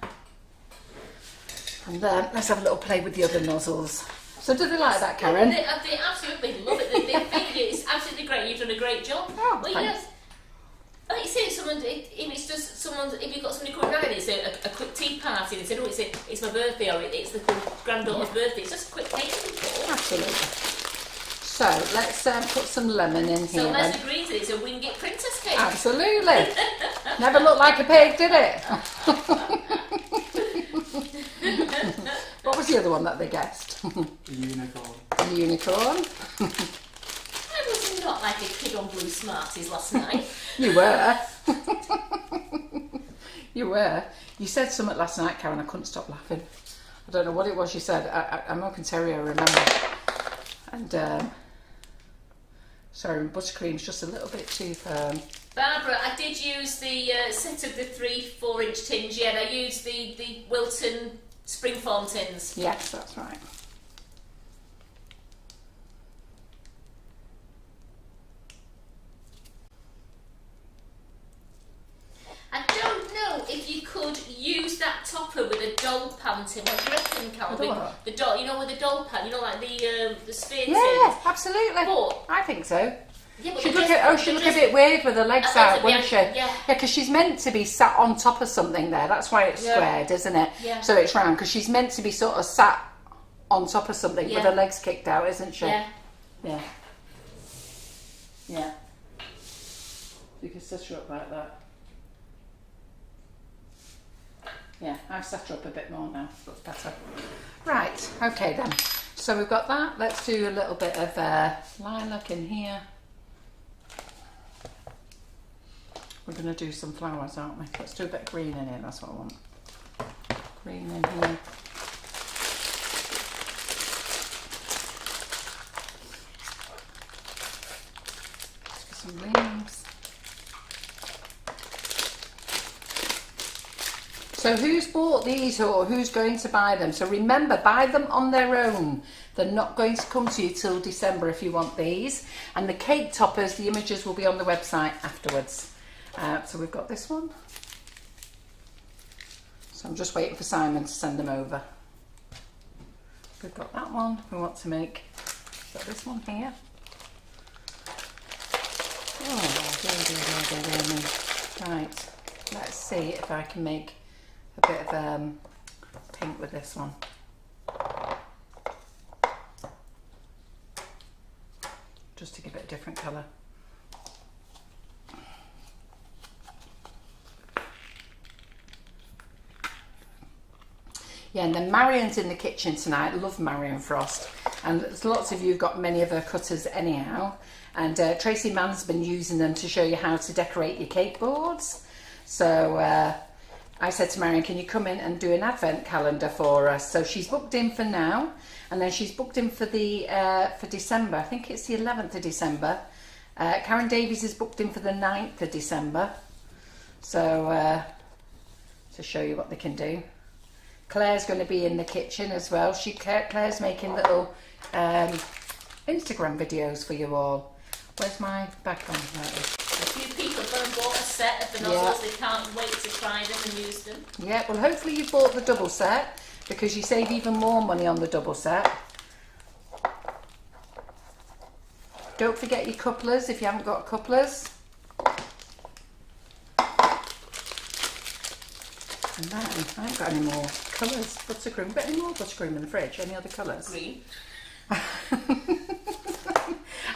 And then let's have a little play with the other nozzles. So do they like that, Karen? They absolutely love it. They think it's absolutely great. You've done a great job. Oh, well, thanks. Like you say, if you've got somebody coming round, it's a quick tea party. They say, oh, it's my birthday, or it's the granddaughter's birthday. It's just a quick cake. Absolutely. So let's put some lemon in here. So Les agrees that it's a wing it princess cake. Absolutely. Never looked like a pig, did it? What was the other one that they guessed? Unicorn. A unicorn. I was not like a kid on Blue Smarties last night. You were. You were. You said something last night, Karen. I couldn't stop laughing. I don't know what it was you said. I'm hoping Terry will remember. And sorry, buttercream's just a little bit too firm. Barbara, I did use the set of the 3-4-inch tins. Yeah, I used the Wilton springform tins. Yes, that's right. I don't know if you could use that topper with a doll pan tin. What do you reckon, Carol? The doll, you know, with the doll pan, you know, like the sphere tin. Yeah, absolutely. But I think so. yeah, but She'd look a bit weird with her legs out, wouldn't she? Yeah. Because she's meant to be sat on top of something there. That's why it's squared, isn't it? Yeah. So it's round, because she's meant to be sort of sat on top of something with her legs kicked out, isn't she? Yeah. Yeah. Yeah. You can set her up like that. Yeah, I've set her up a bit more now. Looks better. Right, okay then. So we've got that. Let's do a little bit of lilac in here. We're going to do some flowers, aren't we? Let's do a bit of green in here, that's what I want. Green in here. Let's get some leaves. So who's bought these or who's going to buy them? So remember, buy them on their own. They're not going to come to you till December if you want these. And the cake toppers, the images will be on the website afterwards. So we've got this one. So I'm just waiting for Simon to send them over. We've got that one. We want to make, got this one here. Oh, dear me. Right, let's see if I can make a bit of pink with this one. Just to give it a different colour. Yeah, and then Marion's in the kitchen tonight. Love Marion Frost. And there's lots of you have got many of her cutters anyhow. And Tracy Mann's been using them to show you how to decorate your cake boards. So I said to Marion, can you come in and do an advent calendar for us? So she's booked in for now. And then she's booked in for the for December. I think it's the 11th of December. Karen Davies is booked in for the 9th of December. So to show you what they can do. Claire's going to be in the kitchen as well. Claire's making little Instagram videos for you all. Where's my background? A few people have gone and bought a set of the nozzles. They can't wait to try them and use them. Yeah, well hopefully you bought the double set because you save even more money on the double set. Don't forget your couplers if you haven't got couplers. And then, I haven't got any more colours. Buttercream. Got any more buttercream in the fridge? Any other colours? Green.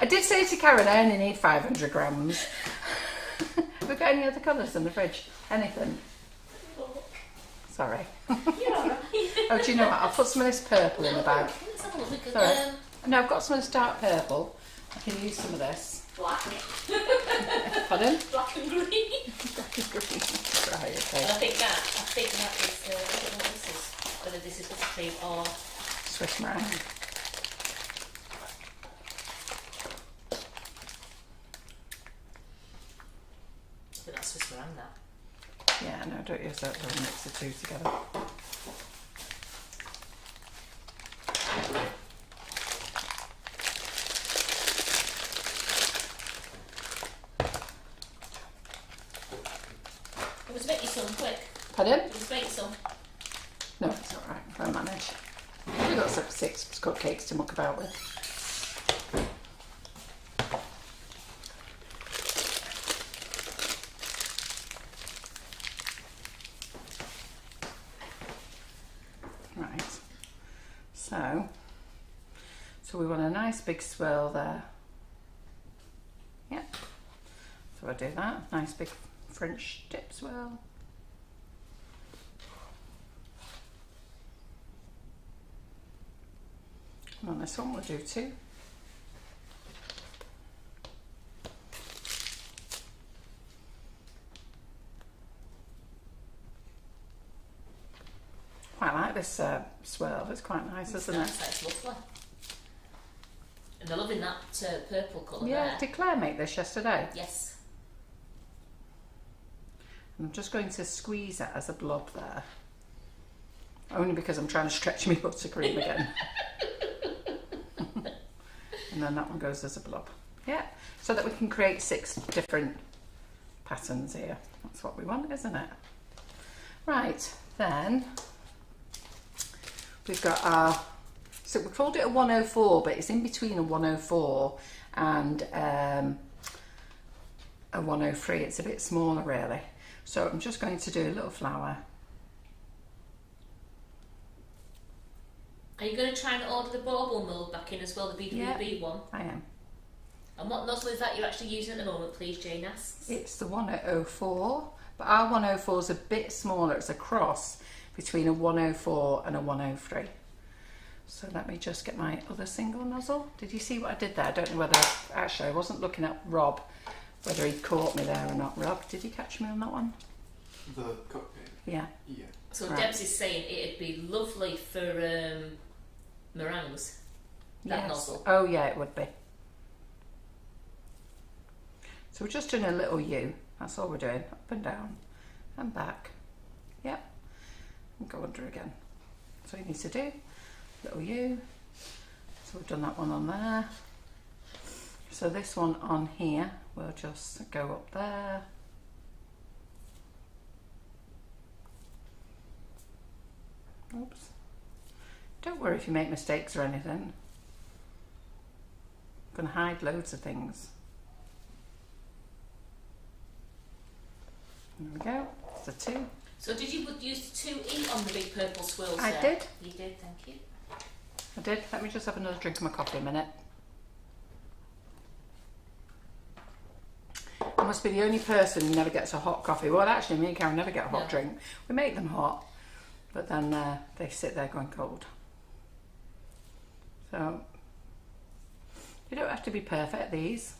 I did say to Karen I only need 500 grams. It we got any other colours in the fridge? Anything? Sorry. You're alright. Oh, do you know what? I'll put some of this purple in the bag. Let's have a look. We could, Sorry. No, I've got some of this dark purple. I can use some of this. black. Pardon? Black and green. Black and green. Right, And okay. I think that is, I don't know what this is, whether this is buttercream or... Swiss meringue. I think that's Swiss meringue that. Yeah, no, don't use that. Don't mix the two together. Let's make you some quick. Pardon? Let's make some. No, it's alright. I'll manage. We've got 6 cupcakes to muck about with. Right. So we want a nice big swirl there. Yep. So I'll do that. Nice big French dip swirl. And on this one we'll do 2. Quite like this swirl, it's quite nice, isn't it? That's lovely. And they're loving that purple colour Yeah, there. did Claire make this yesterday? Yes. I'm just going to squeeze it as a blob there. Only because I'm trying to stretch my buttercream again. And then that one goes as a blob. Yeah, so that we can create 6 different patterns here. That's what we want, isn't it? Right, then we've got our, so we called it a 104, but it's in between a 104 and a 103. It's a bit smaller really. So I'm just going to do a little flower. Are you going to try and order the bauble mould back in as well, the BWB one? I am. And what nozzle is that you're actually using at the moment, please, Jane asks? It's the 104, but our 104 is a bit smaller. It's a cross between a 104 and a 103. So let me just get my other single nozzle. Did you see what I did there? I don't know whether, actually I wasn't looking at Rob, whether he caught me there or not. Rob, did you catch me on that one? The cupcake? Yeah. Yeah. So Right. Debs is saying it'd be lovely for meringues, that Yes. nozzle. Oh yeah, it would be. So we're just doing a little U. That's all we're doing. Up and down and back. Yep. And go under again. That's all you need to do. Little U. So we've done that one on there. So this one on here, we'll just go up there. Oops. Don't worry if you make mistakes or anything. I'm going to hide loads of things. There we go. That's a 2. So did you use 2E on the big purple swirls I there? did. You did, thank you. I did. Let me just have another drink of my coffee a minute. I must be the only person who never gets a hot coffee. Well, actually, me and Karen never get a hot No. drink. We make them hot, but then they sit there going cold. So, you don't have to be perfect, these.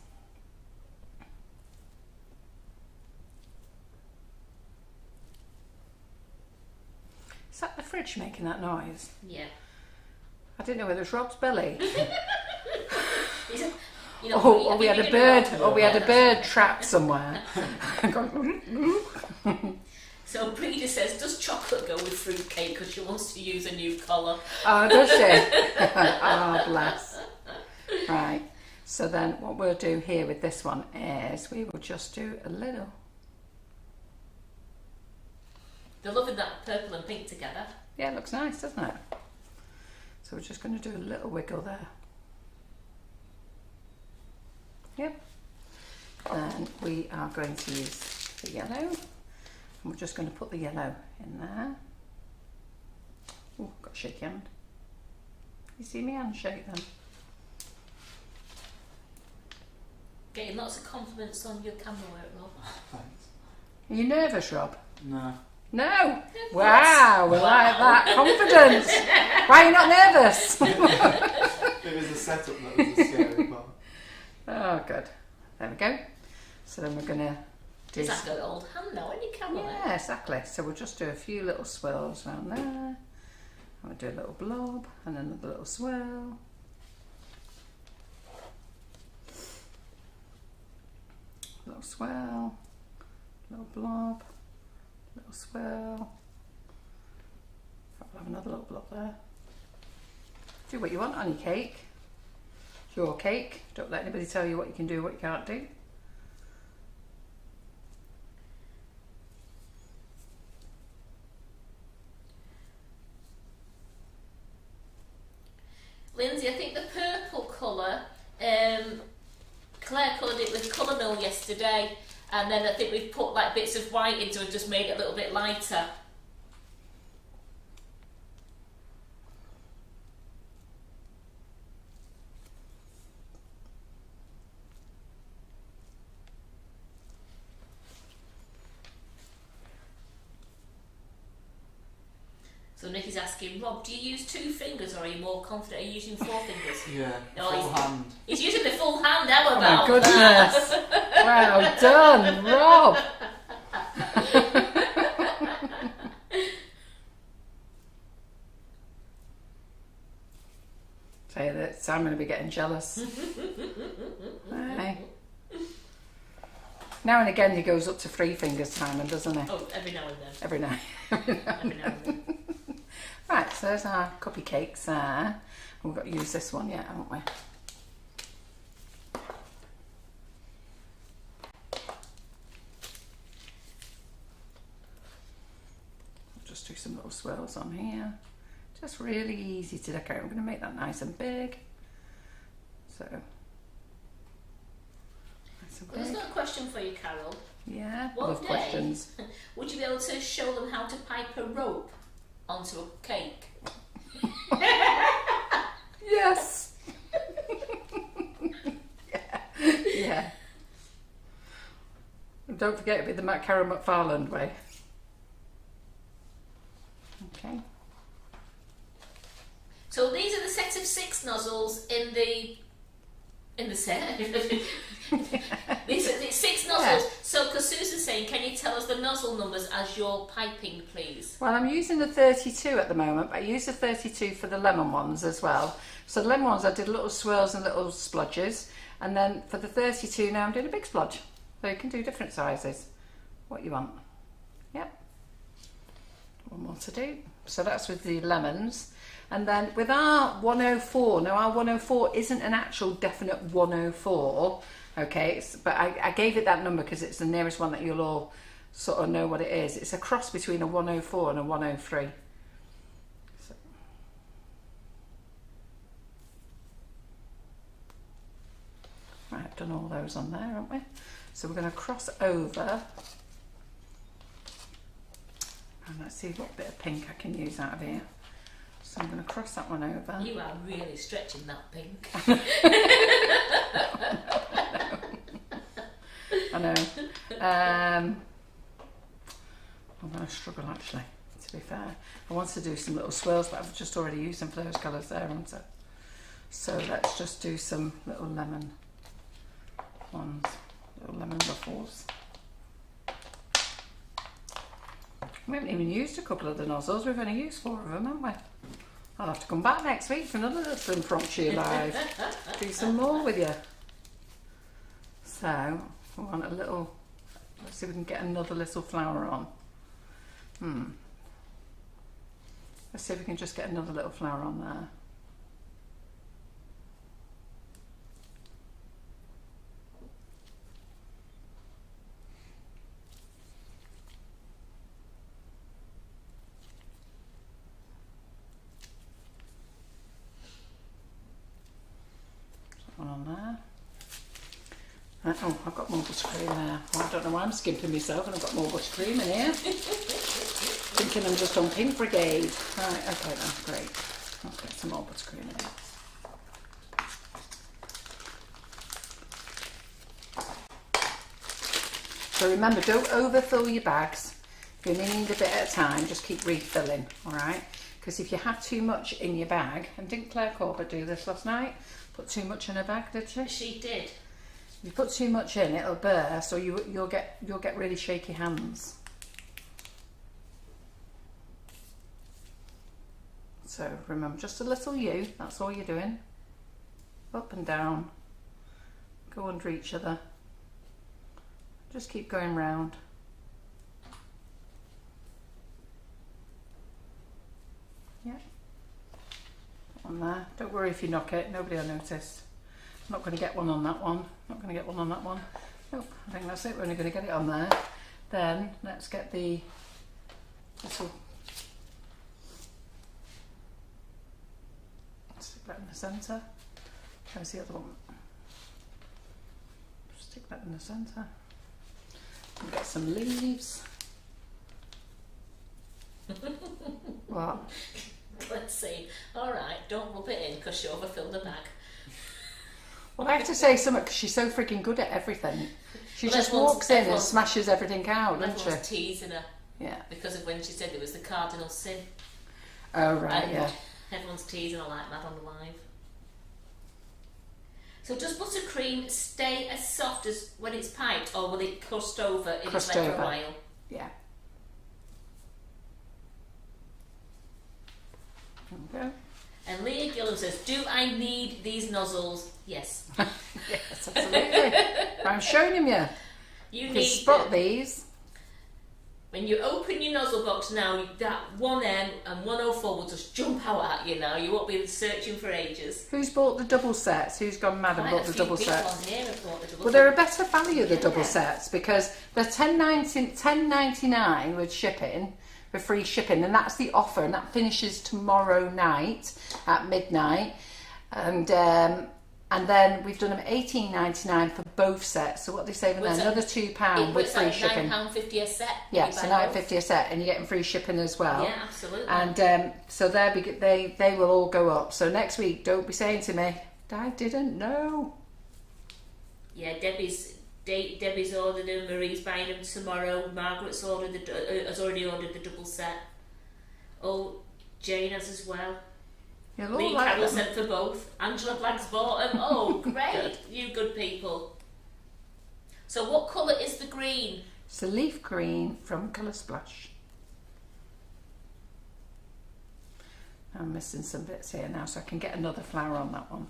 Is that the fridge making that noise? Yeah. I didn't know whether it was Rob's belly. You know, Or we had a bird, Yeah. or we had a bird trapped somewhere. Going, So Breda says, does chocolate go with fruit cake because she wants to use a new colour? oh, does she? Oh, bless. Right. So then what we'll do here with this one is we will just do a little. They're loving that purple and pink together. Yeah, it looks nice, doesn't it? So we're just going to do a little wiggle there. Yep. Then we are going to use the yellow. And we're just going to put the yellow in there. Oh, got a shaky hand. You see me hand shake then? Getting lots of compliments on your camera work, Rob. Thanks. Are you nervous, Rob? No. No? Wow, we like that. Confidence. Why are you not nervous? It was the setup that was the scary part. Oh, good. There we go. So then we're going to do... It's like an old hand now, isn't it, Carol? Yeah, exactly. So we'll just do a few little swirls around there. And we'll do a little blob and another little swirl. Little swirl, little blob, little swirl. I'll have another little blob there. Do what you want on your cake. It's your cake. Don't let anybody tell you what you can do, what you can't do. Lindsay, I think the purple colour, Claire coloured it with Colour Mill yesterday, and then I think we've put like bits of white into it and just made it a little bit lighter. So Nikki's asking, Rob, do you use 2 fingers or are you more confident at using 4 fingers? Yeah, No, full hand. He's using the full hand, how Oh about my goodness. Well done, Rob. Say that, so I'm going to be getting jealous. Aye. Now and again he goes up to 3 fingers, Simon, doesn't he? Oh, every now and then. Every night. Every now and then. Right, so there's our cupcakes there. We've got to use this one yet, haven't we? Just do some little swirls on here. Just really easy to decorate. I'm going to make that nice and big. So, nice and Well, there's big. got a question for you, Carol. Yeah, One love day, questions. would you be able to show them how to pipe a rope onto a cake? Yes. Yeah. And don't forget to be the Carol McFarland way. Okay. So these are the set of 6 nozzles in the set. These are the 6 nozzles. Yeah. So, because Susan's saying, can you tell us the nozzle numbers as you're piping, please? Well, I'm using the 32 at the moment, but I use the 32 for the lemon ones as well. So the lemon ones I did little swirls and little splodges, and then for the 32 now I'm doing a big splodge. So you can do different sizes, what you want. Yep. One more to do. So that's with the lemons. And then with our 104, now our 104 isn't an actual definite 104, okay, but I gave it that number because it's the nearest one that you'll all sort of know what it is. It's a cross between a 104 and a 103. So. Right, I've done all those on there, haven't we? So we're going to cross over. And let's see what bit of pink I can use out of here. So I'm going to cross that one over. You are really stretching that pink. I know. I'm going to struggle actually, to be fair. I want to do some little swirls, but I've just already used some of those colours there, haven't I? So let's just do some little lemon ones, little lemon ruffles. We haven't even used a couple of the nozzles, we've only used 4 of them, haven't we? I'll have to come back next week for another little impromptu live. Do some more with you. So, we want a little, let's see if we can get another little flower on. Let's see if we can just get another little flower on there. One on there. Oh, I've got more buttercream there. Well, I don't know why I'm skimping myself and I've got more buttercream in here. Thinking I'm just on pink brigade. Right, okay then, great. Let's get some more buttercream in. So remember, don't overfill your bags. If you only need a bit at a time, just keep refilling, all right? Because if you have too much in your bag, and didn't Claire Corbett do this last night? Put too much in her bag, did she? She did. If you put too much in, it'll burst, or you'll get really shaky hands. So remember, just a little U, that's all you're doing. Up and down, go under each other. Just keep going round. Yeah. On there. Don't worry if you knock it, nobody will notice. I'm not going to get one on that one. Not going to get one on that one. Nope, I think that's it. We're only going to get it on there. Then let's get the little. Stick that in the centre. Where's the other one? Stick that in the centre. And get some leaves. What? Let's see. All right, don't rub it in because you overfilled the bag. Well, I have to say something because she's so freaking good at everything. She just walks in and smashes everything out, doesn't she? Everyone's teasing her. Yeah. Because of when she said it was the cardinal sin. Oh, right, and yeah. Everyone's teasing her like mad on the live. So does buttercream stay as soft as when it's piped, or will it crust over if it's left for a while? Yeah. There we go. And Leah Gillam says, do I need these nozzles? Yes. Yes, absolutely. I'm showing him you. You can need spot these. When you open your nozzle box now, that 1M and 104 will just jump out at you now. You won't be searching for ages. Who's bought the double sets? Who's gone mad and bought the double sets? On here have bought the double well, they're a better value, the double sets, because they're $10.99 with shipping, for free shipping, and that's the offer, and that finishes tomorrow night at midnight. And then we've done them $18.99 for both sets. So what they saving there? Another £2 with free shipping. £9.50 a set. Yeah, so £9.50 a set, and you're getting free shipping as well. Yeah, absolutely. And so they will all go up. So next week, don't be saying to me, I didn't know. Yeah, Debbie's ordered them. Marie's buying them tomorrow. Margaret's has already ordered the double set. Oh, Jane has as well. Me and Carol sent for both. Angela Black's bought them. Oh, great. You good people. So what colour is the green? It's a leaf green from Colour Splash. I'm missing some bits here now, so I can get another flower on that one.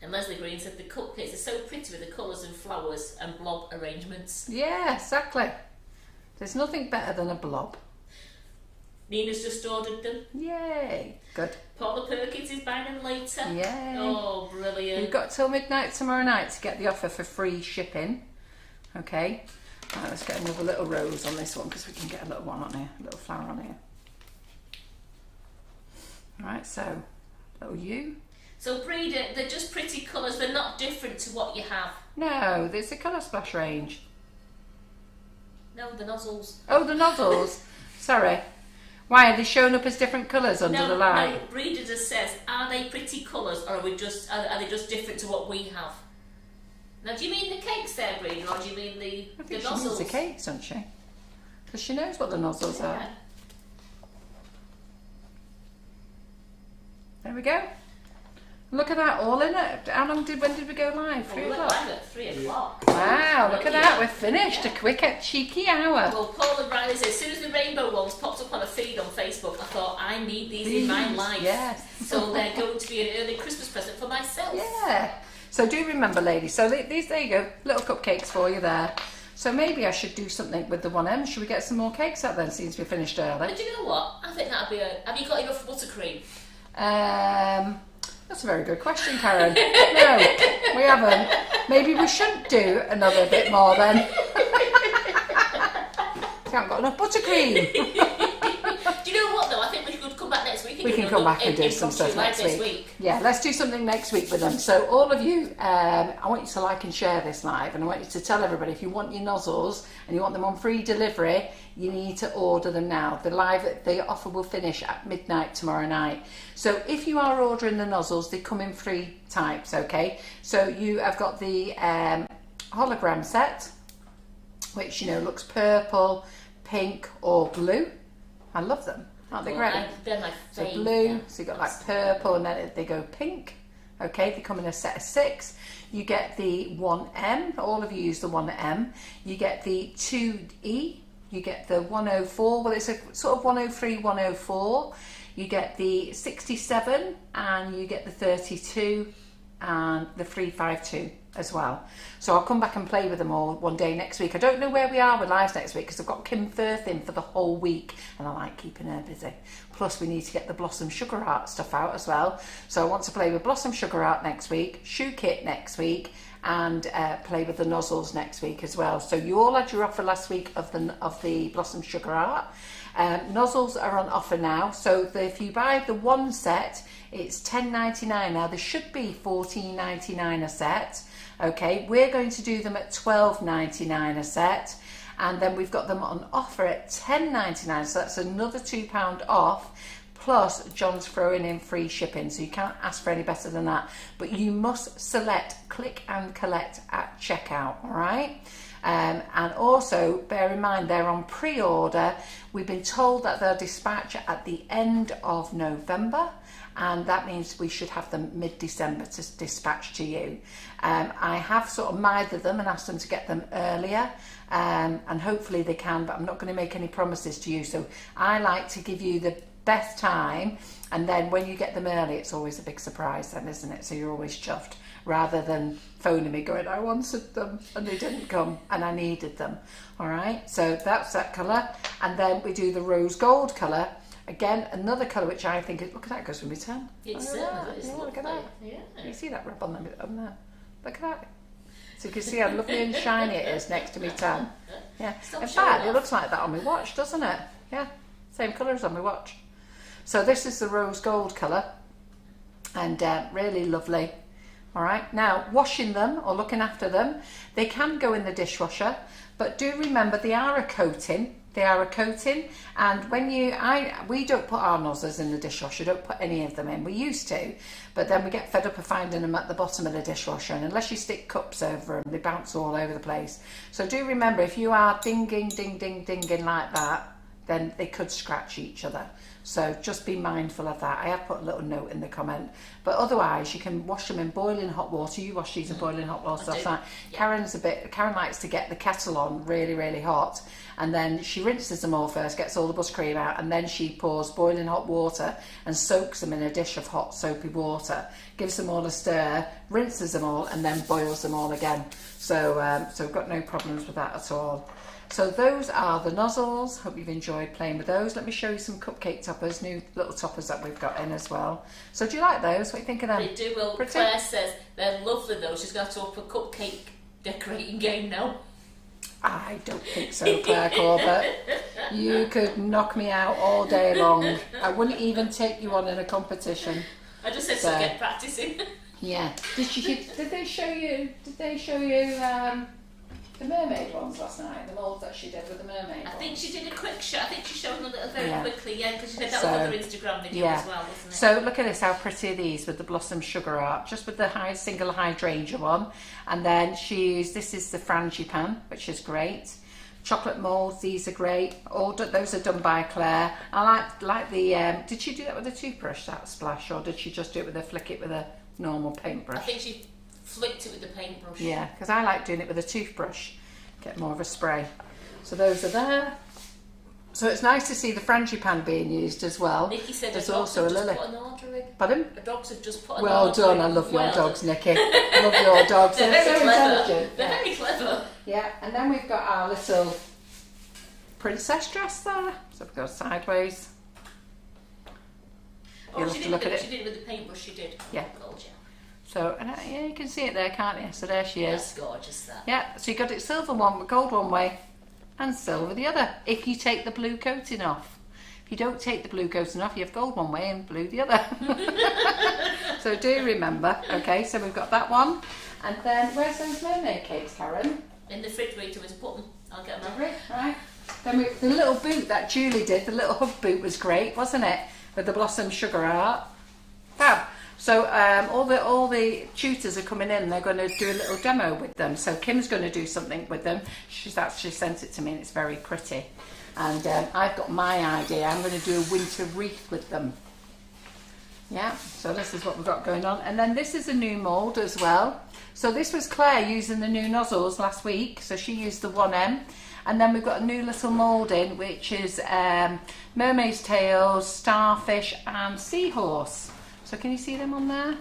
And Leslie Green said the cupcakes are so pretty with the colours and flowers and blob arrangements. Yeah, exactly. There's nothing better than a blob. Nina's just ordered them. Yay. Good. Paula Perkins is buying them later. Yay. Oh, brilliant. You've got till midnight tomorrow night to get the offer for free shipping. Okay. Right, let's get another little rose on this one because we can get a little one on here, a little flower on here. Right, so little U. So Breeder, they're just pretty colours. They're not different to what you have. No, there's a Colour Splash range. No, the nozzles. Oh, the nozzles. Sorry. Why are they showing up as different colours under the light? No, Breeder just says, are they pretty colours, or are they just different to what we have? Now, do you mean the cakes there, Breeder, or do you mean the I think nozzles? she means the cakes, doesn't she? Because she knows what the nozzles are. There we go. Look at that, all in it. When did we go live? 3 o'clock? Live at 3 o'clock. Wow, look at that, we're finished. A quick, cheeky hour. Well, Paul and Riley said, as soon as the rainbow ones popped up on a feed on Facebook, I thought, I need these in my life. Yes. So they're going to be an early Christmas present for myself. Yeah. So do remember, ladies, so these, there you go, little cupcakes for you there. So maybe I should do something with the 1M. Should we get some more cakes out then, since we finished early? But do you know what? I think that'd be have you got enough buttercream? That's a very good question, Karen. No, we haven't. Maybe we should do another bit more then. We haven't got enough buttercream. Do you know what though? I think we could come back next week. We can come back and do some stuff next week. Yeah, let's do something next week with them. So all of you, I want you to like and share this live, and I want you to tell everybody if you want your nozzles and you want them on free delivery, you need to order them now. The offer will finish at midnight tomorrow night. So if you are ordering the nozzles, they come in 3 types, okay? So you have got the hologram set, which, you know, looks purple, pink or blue. I love them. Aren't they great? They're my So favourite. blue, so you've got like purple and then they go pink. Okay, they come in a set of 6. You get the 1M, all of you use the 1M. You get the 2E, you get the 104, well it's a sort of 103, 104. You get the 67 and you get the 32 and the 352 as well. So I'll come back and play with them all one day next week. I don't know where we are with lives next week because I've got Kim Firth in for the whole week and I like keeping her busy. Plus we need to get the Blossom Sugar Art stuff out as well. So I want to play with Blossom Sugar Art next week, Shoe Kit next week, and play with the Nozzles next week as well. So you all had your offer last week of the Blossom Sugar Art. Nozzles are on offer now, so if you buy the one set, it's $10.99. Now there should be $14.99 a set. Okay, we're going to do them at $12.99 a set, and then we've got them on offer at $10.99, so that's another £2 off, plus John's throwing in free shipping, so you can't ask for any better than that. But you must select click and collect at checkout, all right? And also bear in mind they're on pre-order. We've been told that they'll dispatch at the end of November, and that means we should have them mid-December to dispatch to you. I have sort of mithered them and asked them to get them earlier, and hopefully they can, but I'm not going to make any promises to you. So I like to give you the best time, and then when you get them early it's always a big surprise then, isn't it? So you're always chuffed, rather than phoning me going, I wanted them and they didn't come and I needed them. All right, so that's that colour. And then we do the rose gold colour. Again, another colour which I think is, look at that, goes from my tan. It's Look at that. certainly Yeah, look at that. Yeah. You see that rub on there? Look at that. So you can see how lovely and shiny it is next to me tan. Yeah. Stop In showing fact, it off. looks like that on my watch, doesn't it? Yeah. Same colour as on my watch. So this is the rose gold colour, and really lovely. All right. Now, washing them or looking after them, they can go in the dishwasher, but do remember they are a coating. They are a coating, and when we don't put our nozzles in the dishwasher, don't put any of them in. We used to, but then we get fed up of finding them at the bottom of the dishwasher, and unless you stick cups over them, they bounce all over the place. So do remember, if you are dinging, dinging like that, then they could scratch each other. So just be mindful of that. I have put a little note in the comment, but otherwise you can wash them in boiling hot water. You wash these in boiling hot water last night. Yeah. Karen likes to get the kettle on really hot, and then she rinses them all first, gets all the buttercream out, and then she pours boiling hot water and soaks them in a dish of hot soapy water, gives them all a stir, rinses them all, and then boils them all again. So so we've got no problems with that at all. So those are the nozzles. Hope you've enjoyed playing with those. Let me show you some cupcake toppers, new little toppers that we've got in as well. So do you like those? What do you think of them? They do. Well, Pretty? Claire says they're lovely though. She's going to have to up a cupcake decorating game now. I don't think so, Claire Corbett. You could knock me out all day long. I wouldn't even take you on in a competition. I just said So- to get practicing. Yeah. Did they show you the mermaid ones last night? The molds that she did with the mermaid I ones? think she did a quick shot. I think she showed them a little very Yeah. quickly, yeah, because she said that So, was on her Instagram video yeah. as well, wasn't it? So look at this, how pretty are these with the Blossom Sugar Art, just with the single hydrangea one. And then this is the frangipane, which is great. Chocolate moulds, these are great. Those are done by Claire. I like the, did she do that with a toothbrush, that splash, or did she just do it with flick it with a normal paintbrush? I think she flicked it with the paintbrush. Yeah, because I like doing it with a toothbrush, get more of a spray. So those are there. So it's nice to see the frangipane being used as well. Nikki said There's the dogs also have a just lily. put an order in. Pardon? The dogs have just put an Well order done, in. I love your Well dogs, done. Nikki. I love your dogs, They're they're very so clever. intelligent. They're Yeah. very clever. Yeah, and then we've got our little princess dress there. So we've got sideways. You'll have She to did, look at she it. did it with the paintbrush, she did. Yeah. Gorgeous. So, and yeah, you can see it there, can't you? So there she is. That's gorgeous, that. Yeah, so you got it silver one, gold one way, and silver the other, if you take the blue coating off. If you don't take the blue coating off, you have gold one way and blue the other. So do remember. Okay, so we've got that one. And then, where's those mermaid cakes, Karen? In the refrigerator was put them. I'll get them out. Right. Then the little boot that Julie did, the little hug boot was great, wasn't it? With the Blossom Sugar Art. Fab. So all the tutors are coming in and they're going to do a little demo with them. So Kim's going to do something with them. She's actually sent it to me and it's very pretty. And I've got my idea. I'm going to do a winter wreath with them. Yeah, so this is what we've got going on. And then this is a new mould as well. So this was Claire using the new nozzles last week. So she used the 1M. And then we've got a new little mould in, which is mermaid's tails, starfish and seahorse. So can you see them on there?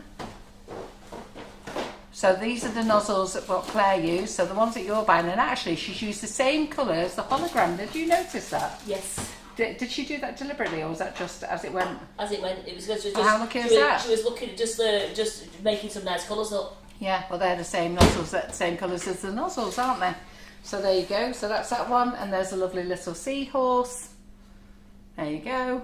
So these are the nozzles that what Claire used. So the ones that you're buying. And actually she's used the same colour as the hologram. Did you notice that? Yes. Did she do that deliberately, or was that just as it went? As it went, it was just. How lucky is that? She was looking at just making some nice colours up. Yeah, well they're the same nozzles, the same colours as the nozzles, aren't they? So there you go. So that's that one, and there's a lovely little seahorse. There you go.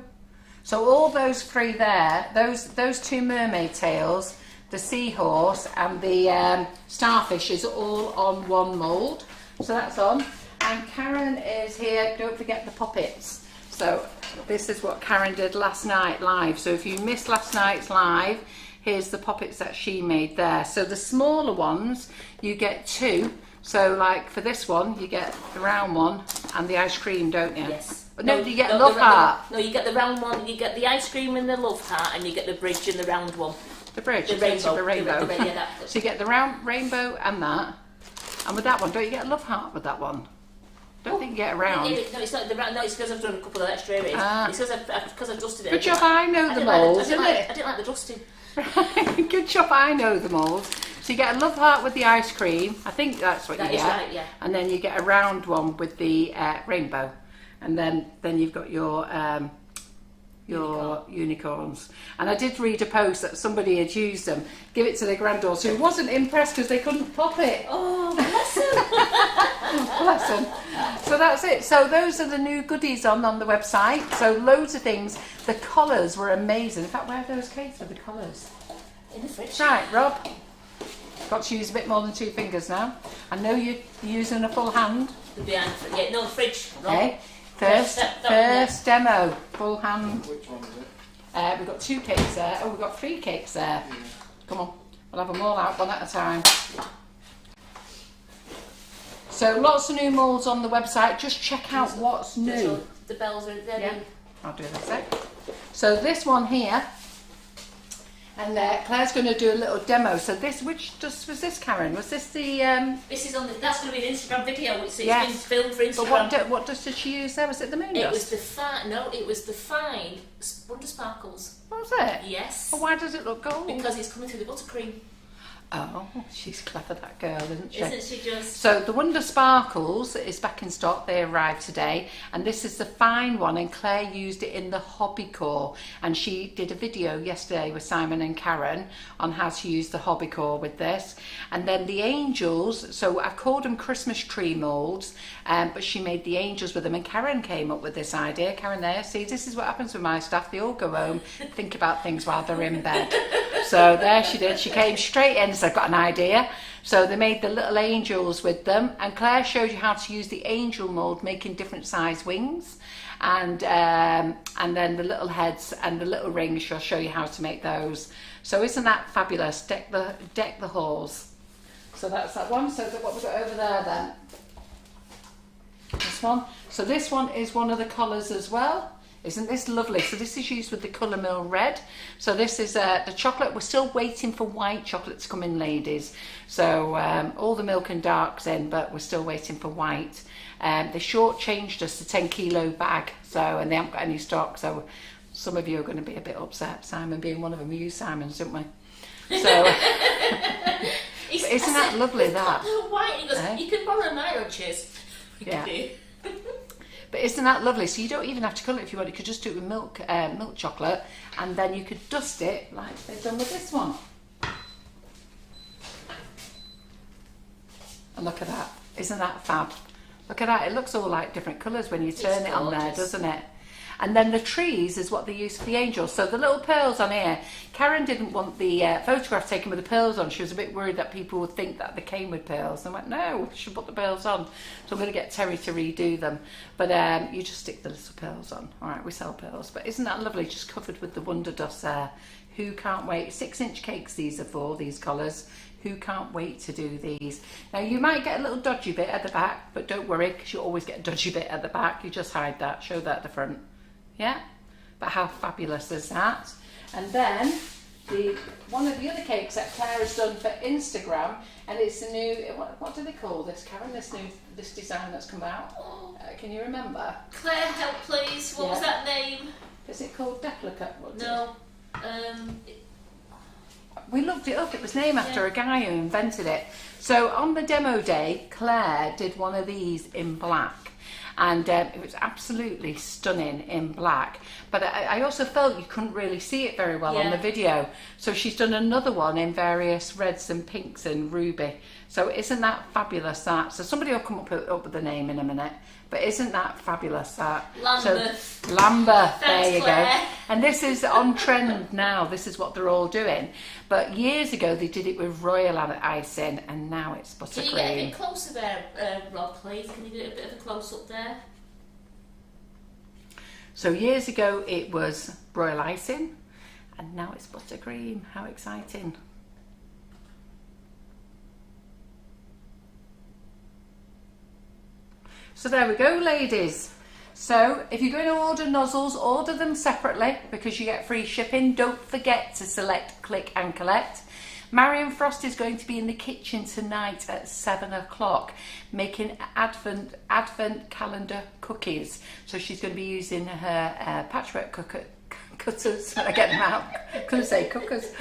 So all those three there, those two mermaid tails, the seahorse, and the starfish is all on one mould. So that's on. And Karen is here. Don't forget the poppets. So this is what Karen did last night live. So if you missed last night's live, here's the poppets that she made there. So the smaller ones, you get 2. So like for this one, you get the round one and the ice cream, don't you? Yes. No, you get love heart. No, you get the round one, you get the ice cream and the love heart, and you get the bridge and the round one. The bridge, the rainbow. The rainbow. Yeah, so you get the round rainbow and that. And with that one, don't you get a love heart with that one? Don't think you get around. No, it's not the round. No, it's because I've done a couple of extra areas. It's because I've dusted it. Good job, I know the mould, isn't it? I didn't like the dusting. Good job, I know the mould. So you get a love heart with the ice cream. I think that's what you get. That is right, yeah. And then you get a round one with the rainbow. And then you've got your unicorns. And I did read a post that somebody had used them, give it to their granddaughter, who wasn't impressed because they couldn't pop it. Oh, bless them. Bless them. So that's it. So those are the new goodies on the website. So loads of things. The colours were amazing. In fact, where are those cakes with the colours? In the fridge. Right, Rob. Got to use a bit more than 2 fingers now. I know you're using a full hand. Yeah, no, the fridge. Rob. Okay. First demo, full hand. Which one is it? We've got 2 cakes there. Oh, we've got 3 cakes there. Yeah. Come on, we'll have them all out one at a time. So lots of new moulds on the website. Just check out what's new. The bells are there. Yeah, I'll do that a sec. So this one here, and Claire's going to do a little demo. So this, was this, Karen? Was this the? This is on. That's going to be an Instagram video. It's Yes. been filmed for Instagram. But what dust did she use there? Was it the moon It dust? was the fine. No, it was the fine Wonder Sparkles. What was it? Yes. Well, why does it look gold? Because it's coming through the buttercream. Oh, she's clever, that girl, isn't she? Isn't she just? So the Wonder Sparkles is back in stock. They arrived today, and this is the fine one, and Claire used it in the hobby core, and she did a video yesterday with Simon and Karen on how to use the hobby core with this. And then the angels, so I called them Christmas tree moulds, but she made the angels with them, and Karen came up with this idea. Karen there, see, this is what happens with my staff. They all go home, think about things while they're in bed. So there she did. She came straight in and said, I've got an idea. So they made the little angels with them, and Claire showed you how to use the angel mould, making different size wings, and then the little heads and the little rings. She'll show you how to make those. So isn't that fabulous? Deck the halls. So that's that one. So what we've got over there then? This one. So this one is one of the colours as well. Isn't this lovely? So this is used with the Colour Mill Red. So this is the chocolate. We're still waiting for white chocolate to come in, ladies. So all the milk and dark's in, but we're still waiting for white. They shortchanged us the 10 kilo bag, and they haven't got any stock. So some of you are going to be a bit upset, Simon being one of them. We use Simon's, don't we? So isn't that lovely? That white. He goes, you can borrow mine on Cheers. Yeah. But isn't that lovely? So you don't even have to colour it if you want. You could just do it with milk chocolate, and then you could dust it like they've done with this one. And look at that. Isn't that fab? Look at that. It looks all like different colours when you turn it on there, doesn't it? And then the trees is what they use for the angels. So the little pearls on here, Karen didn't want the photograph taken with the pearls on. She was a bit worried that people would think that they came with pearls. And I went, no, we should put the pearls on. So I'm going to get Terry to redo them. But you just stick the little pearls on. All right, we sell pearls. But isn't that lovely? Just covered with the Wonder Dust there. Who can't wait? 6-inch cakes these are for, these colours. Who can't wait to do these? Now you might get a little dodgy bit at the back, but don't worry, because you always get a dodgy bit at the back. You just hide that, show that at the front. Yeah? But how fabulous is that? And then one of the other cakes that Claire has done for Instagram, and it's the new, what do they call this, Karen? This design that's come out. Can you remember? Claire, help please. What was that name? Is it called Duplicate? No. We looked it up. It was named after a guy who invented it. So on the demo day, Claire did one of these in black. And it was absolutely stunning in black. But I also felt you couldn't really see it very well on the video. So she's done another one in various reds and pinks and ruby. So isn't that fabulous that? So somebody will come up with the name in a minute. But isn't that fabulous that? Lambeth. So, Lambeth, Thanks, there you Claire. go. And this is on trend now. This is what they're all doing. But years ago they did it with royal icing, and now it's buttercream. Can you get a bit closer there, Rob, please? Can you do a bit of a close-up there? So years ago it was royal icing, and now it's buttercream. How exciting. So there we go, ladies. So if you're going to order nozzles, order them separately because you get free shipping. Don't forget to select click and collect. Marion Frost is going to be in the kitchen tonight at 7 o'clock making advent calendar cookies. So she's going to be using her patchwork cutters. I get them out. Couldn't say cookers.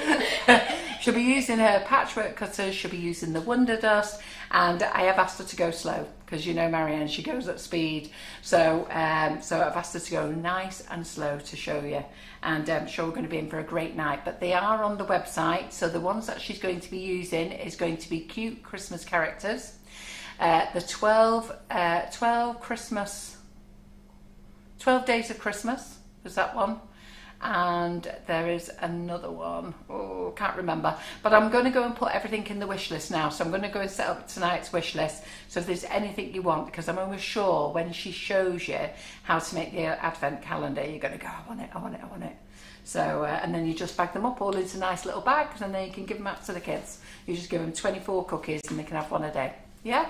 She'll be using her patchwork cutters. She'll be using the Wonder Dust, and I have asked her to go slow because you know Marianne, she goes at speed. So so I've asked her to go nice and slow to show you, and I'm sure we're going to be in for a great night. But they are on the website. So the ones that she's going to be using is going to be cute Christmas characters. The 12 Days of Christmas was that one. And there is another one, can't remember, but I'm going to go and put everything in the wish list now. So I'm going to go and set up tonight's wish list, so if there's anything you want, because I'm always sure when she shows you how to make the advent calendar, you're going to go, I want it, I want it, I want it. So and then you just bag them up all into nice little bags, and then you can give them out to the kids. You just give them 24 cookies and they can have one a day. Yeah?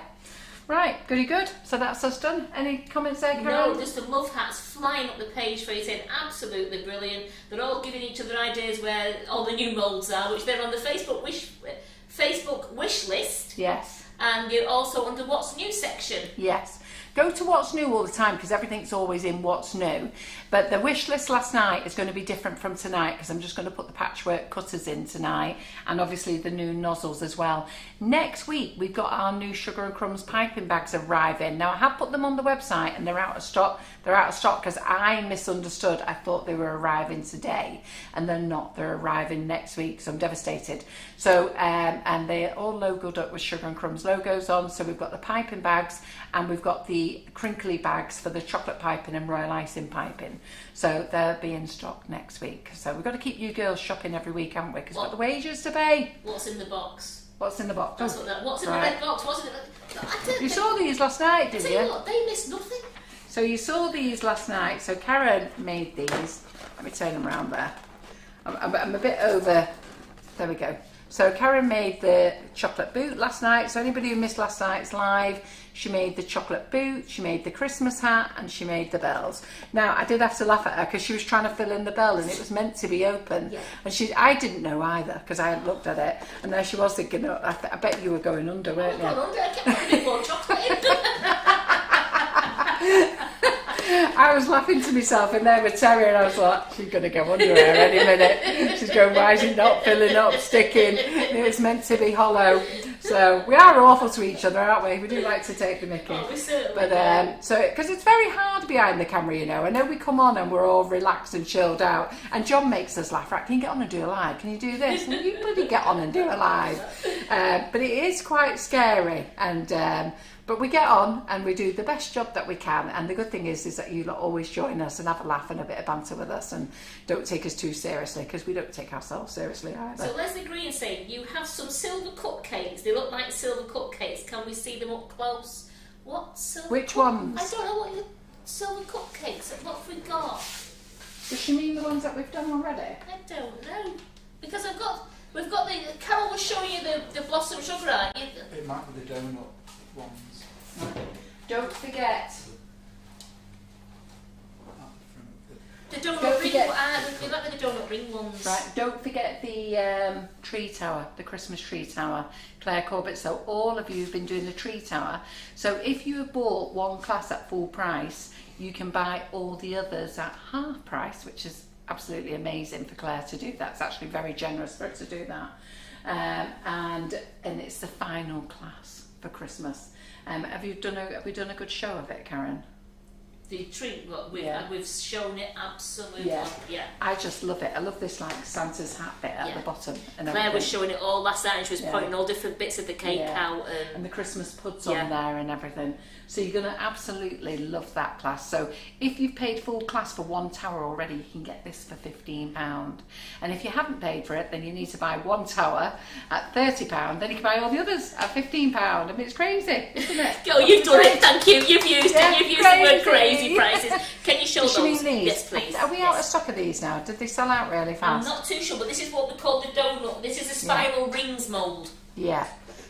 Right, goody good. So that's us done. Any comments there, Carol? No, just the love hats flying up the page for you, saying absolutely brilliant. They're all giving each other ideas where all the new moulds are, which they're on the Facebook wish list. Yes. And you're also on the What's New section. Yes. Go to What's New all the time because everything's always in What's New. But the wish list last night is going to be different from tonight because I'm just going to put the patchwork cutters in tonight, and obviously the new nozzles as well. Next week we've got our new Sugar and Crumbs piping bags arriving. Now I have put them on the website and they're out of stock. They're out of stock because I misunderstood. I thought they were arriving today, and they're not. They're arriving next week, so I'm devastated. So and they're all logoed up with Sugar and Crumbs logos on. So we've got the piping bags and we've got the crinkly bags for the chocolate piping and royal icing piping. So they'll be in stock next week. So we've got to keep you girls shopping every week, haven't we? Because we've got the wages to pay. What's in the box? What's in the box? What's in the red box? What's in the... You saw these last night, didn't you? What, they missed nothing. So you saw these last night. So Karen made these. Let me turn them around there. I'm a bit over. There we go. So Karen made the chocolate boot last night. So anybody who missed last night's live, she made the chocolate boot, she made the Christmas hat, and she made the bells. Now I did have to laugh at her because she was trying to fill in the bell and it was meant to be open. Yeah. And I didn't know either because I hadn't looked at it. And there she was thinking, oh, I bet you were going under, weren't you? I was going under. I kept putting more chocolate in. I was laughing to myself in there with Terry, and I was like, she's going to go under her any minute. She's going, why is it not filling up, sticking? It's meant to be hollow. So we are awful to each other, aren't we? We do like to take the mickey. Oh, we certainly but so because it's very hard behind the camera, you know. I know we come on and we're all relaxed and chilled out, and John makes us laugh. Right? Can you get on and do a live? Can you do this? And you bloody get on and do a live. But it is quite scary, and. But we get on and we do the best job that we can, and the good thing is that you lot always join us and have a laugh and a bit of banter with us, and don't take us too seriously because we don't take ourselves seriously either. So Leslie Green saying you have some silver cupcakes. They look like silver cupcakes. Can we see them up close? What silver? Which ones? I don't know what your silver cupcakes. What have we got? Does she mean the ones that we've done already? I don't know. Because we've got the, Carol was showing you the blossom sugar, aren't you? It might be the donut ones. Don't forget. The donut Don't ring, forget- we like the donut ring ones. Right, don't forget the tree tower, the Christmas tree tower, Claire Corbett. So all of you have been doing the tree tower. So if you have bought one class at full price, you can buy all the others at half price, which is absolutely amazing for Claire to do. That's actually very generous for her to do that. And it's the final class for Christmas. Have we done a good show of it, Karen? The tree, look, Yeah. we've shown it absolutely. Yeah. Yeah. I just love it. I love this like Santa's hat bit at Yeah. the bottom. And Claire was everything. showing it all last night, and she was Yeah. pointing all different bits of the cake Yeah. out. And the Christmas puds Yeah. on there and everything. So you're going to absolutely love that class. So if you've paid full class for one tower already, you can get this for £15. And if you haven't paid for it, then you need to buy one tower at £30. Then you can buy all the others at £15. I mean, it's crazy, isn't it? Go, you've done it. Thank you. You've used Yeah, it. You've used the word crazy. crazy prices. Can you show Does she those? mean these? Yes, please. Are we out of Yes. stock of these now? Did they sell out really I'm fast? not too sure, but this is what we call the donut. This is a spiral rings mould. Yeah.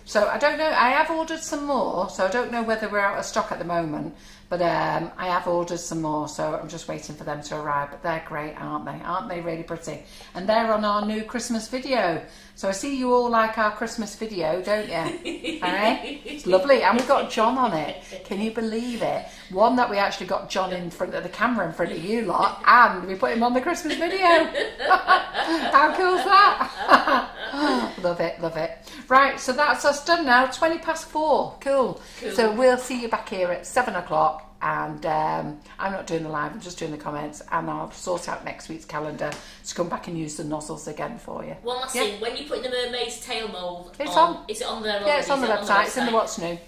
So I don't know. I have ordered some more, so I don't know whether we're out of stock at the moment. But I have ordered some more, so I'm just waiting for them to arrive. But they're great, aren't they? Aren't they really pretty? And they're on our new Christmas video. So I see you all like our Christmas video, don't you? All right? It's lovely. And we've got John on it. Can you believe it? One that we actually got John in front of the camera in front of you lot, and we put him on the Christmas video. How cool is that? Love it, love it. Right, so that's us done now. 4:20. Cool. So we'll see you back here at 7 o'clock. And I'm not doing the live, I'm just doing the comments, and I'll sort out next week's calendar to come back and use the nozzles again for you. One last thing, when you put the mermaid's tail mould It's on, is it on there? Yeah, it's on the website. It's in the What's New.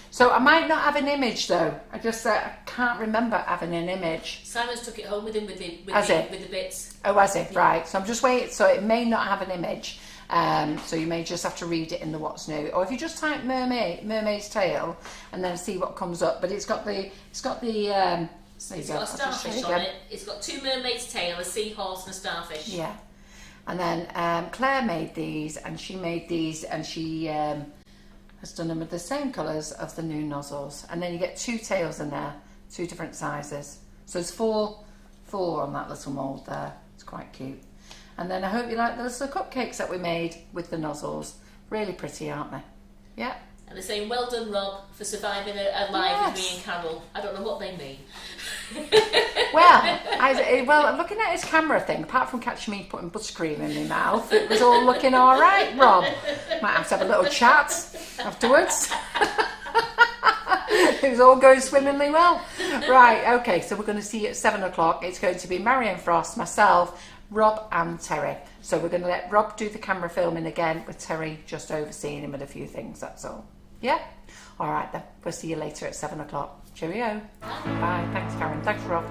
So I might not have an image though. I just I can't remember having an image. Simon's took it home with him with the bits. Oh, has it? Right. So I'm just waiting. So it may not have an image. So you may just have to read it in the What's New, or if you just type mermaid's tail and then see what comes up. But it's got the It's got a starfish on it. It's got two mermaids' tail, a seahorse, and a starfish. Yeah. And then Claire made these, and she made these, and she has done them with the same colours of the new nozzles. And then you get two tails in there, two different sizes. So there's four on that little mould there. It's quite cute. And then I hope you like the little cupcakes that we made with the nozzles. Really pretty, aren't they? Yeah. And they're saying, well done, Rob, for surviving a live with me and Carol. I don't know what they mean. Well, looking at his camera thing, apart from catching me putting buttercream in my mouth, it was all looking all right, Rob. Might have to have a little chat afterwards. It was all going swimmingly well. Right, okay, so we're going to see you at 7 o'clock. It's going to be Marion Frost, myself, Rob and Terry. So we're going to let Rob do the camera filming again, with Terry just overseeing him with a few things, that's all. Yeah? All right then, we'll see you later at 7 o'clock. Cheerio. Bye. Thanks, Karen. Thanks, Rob.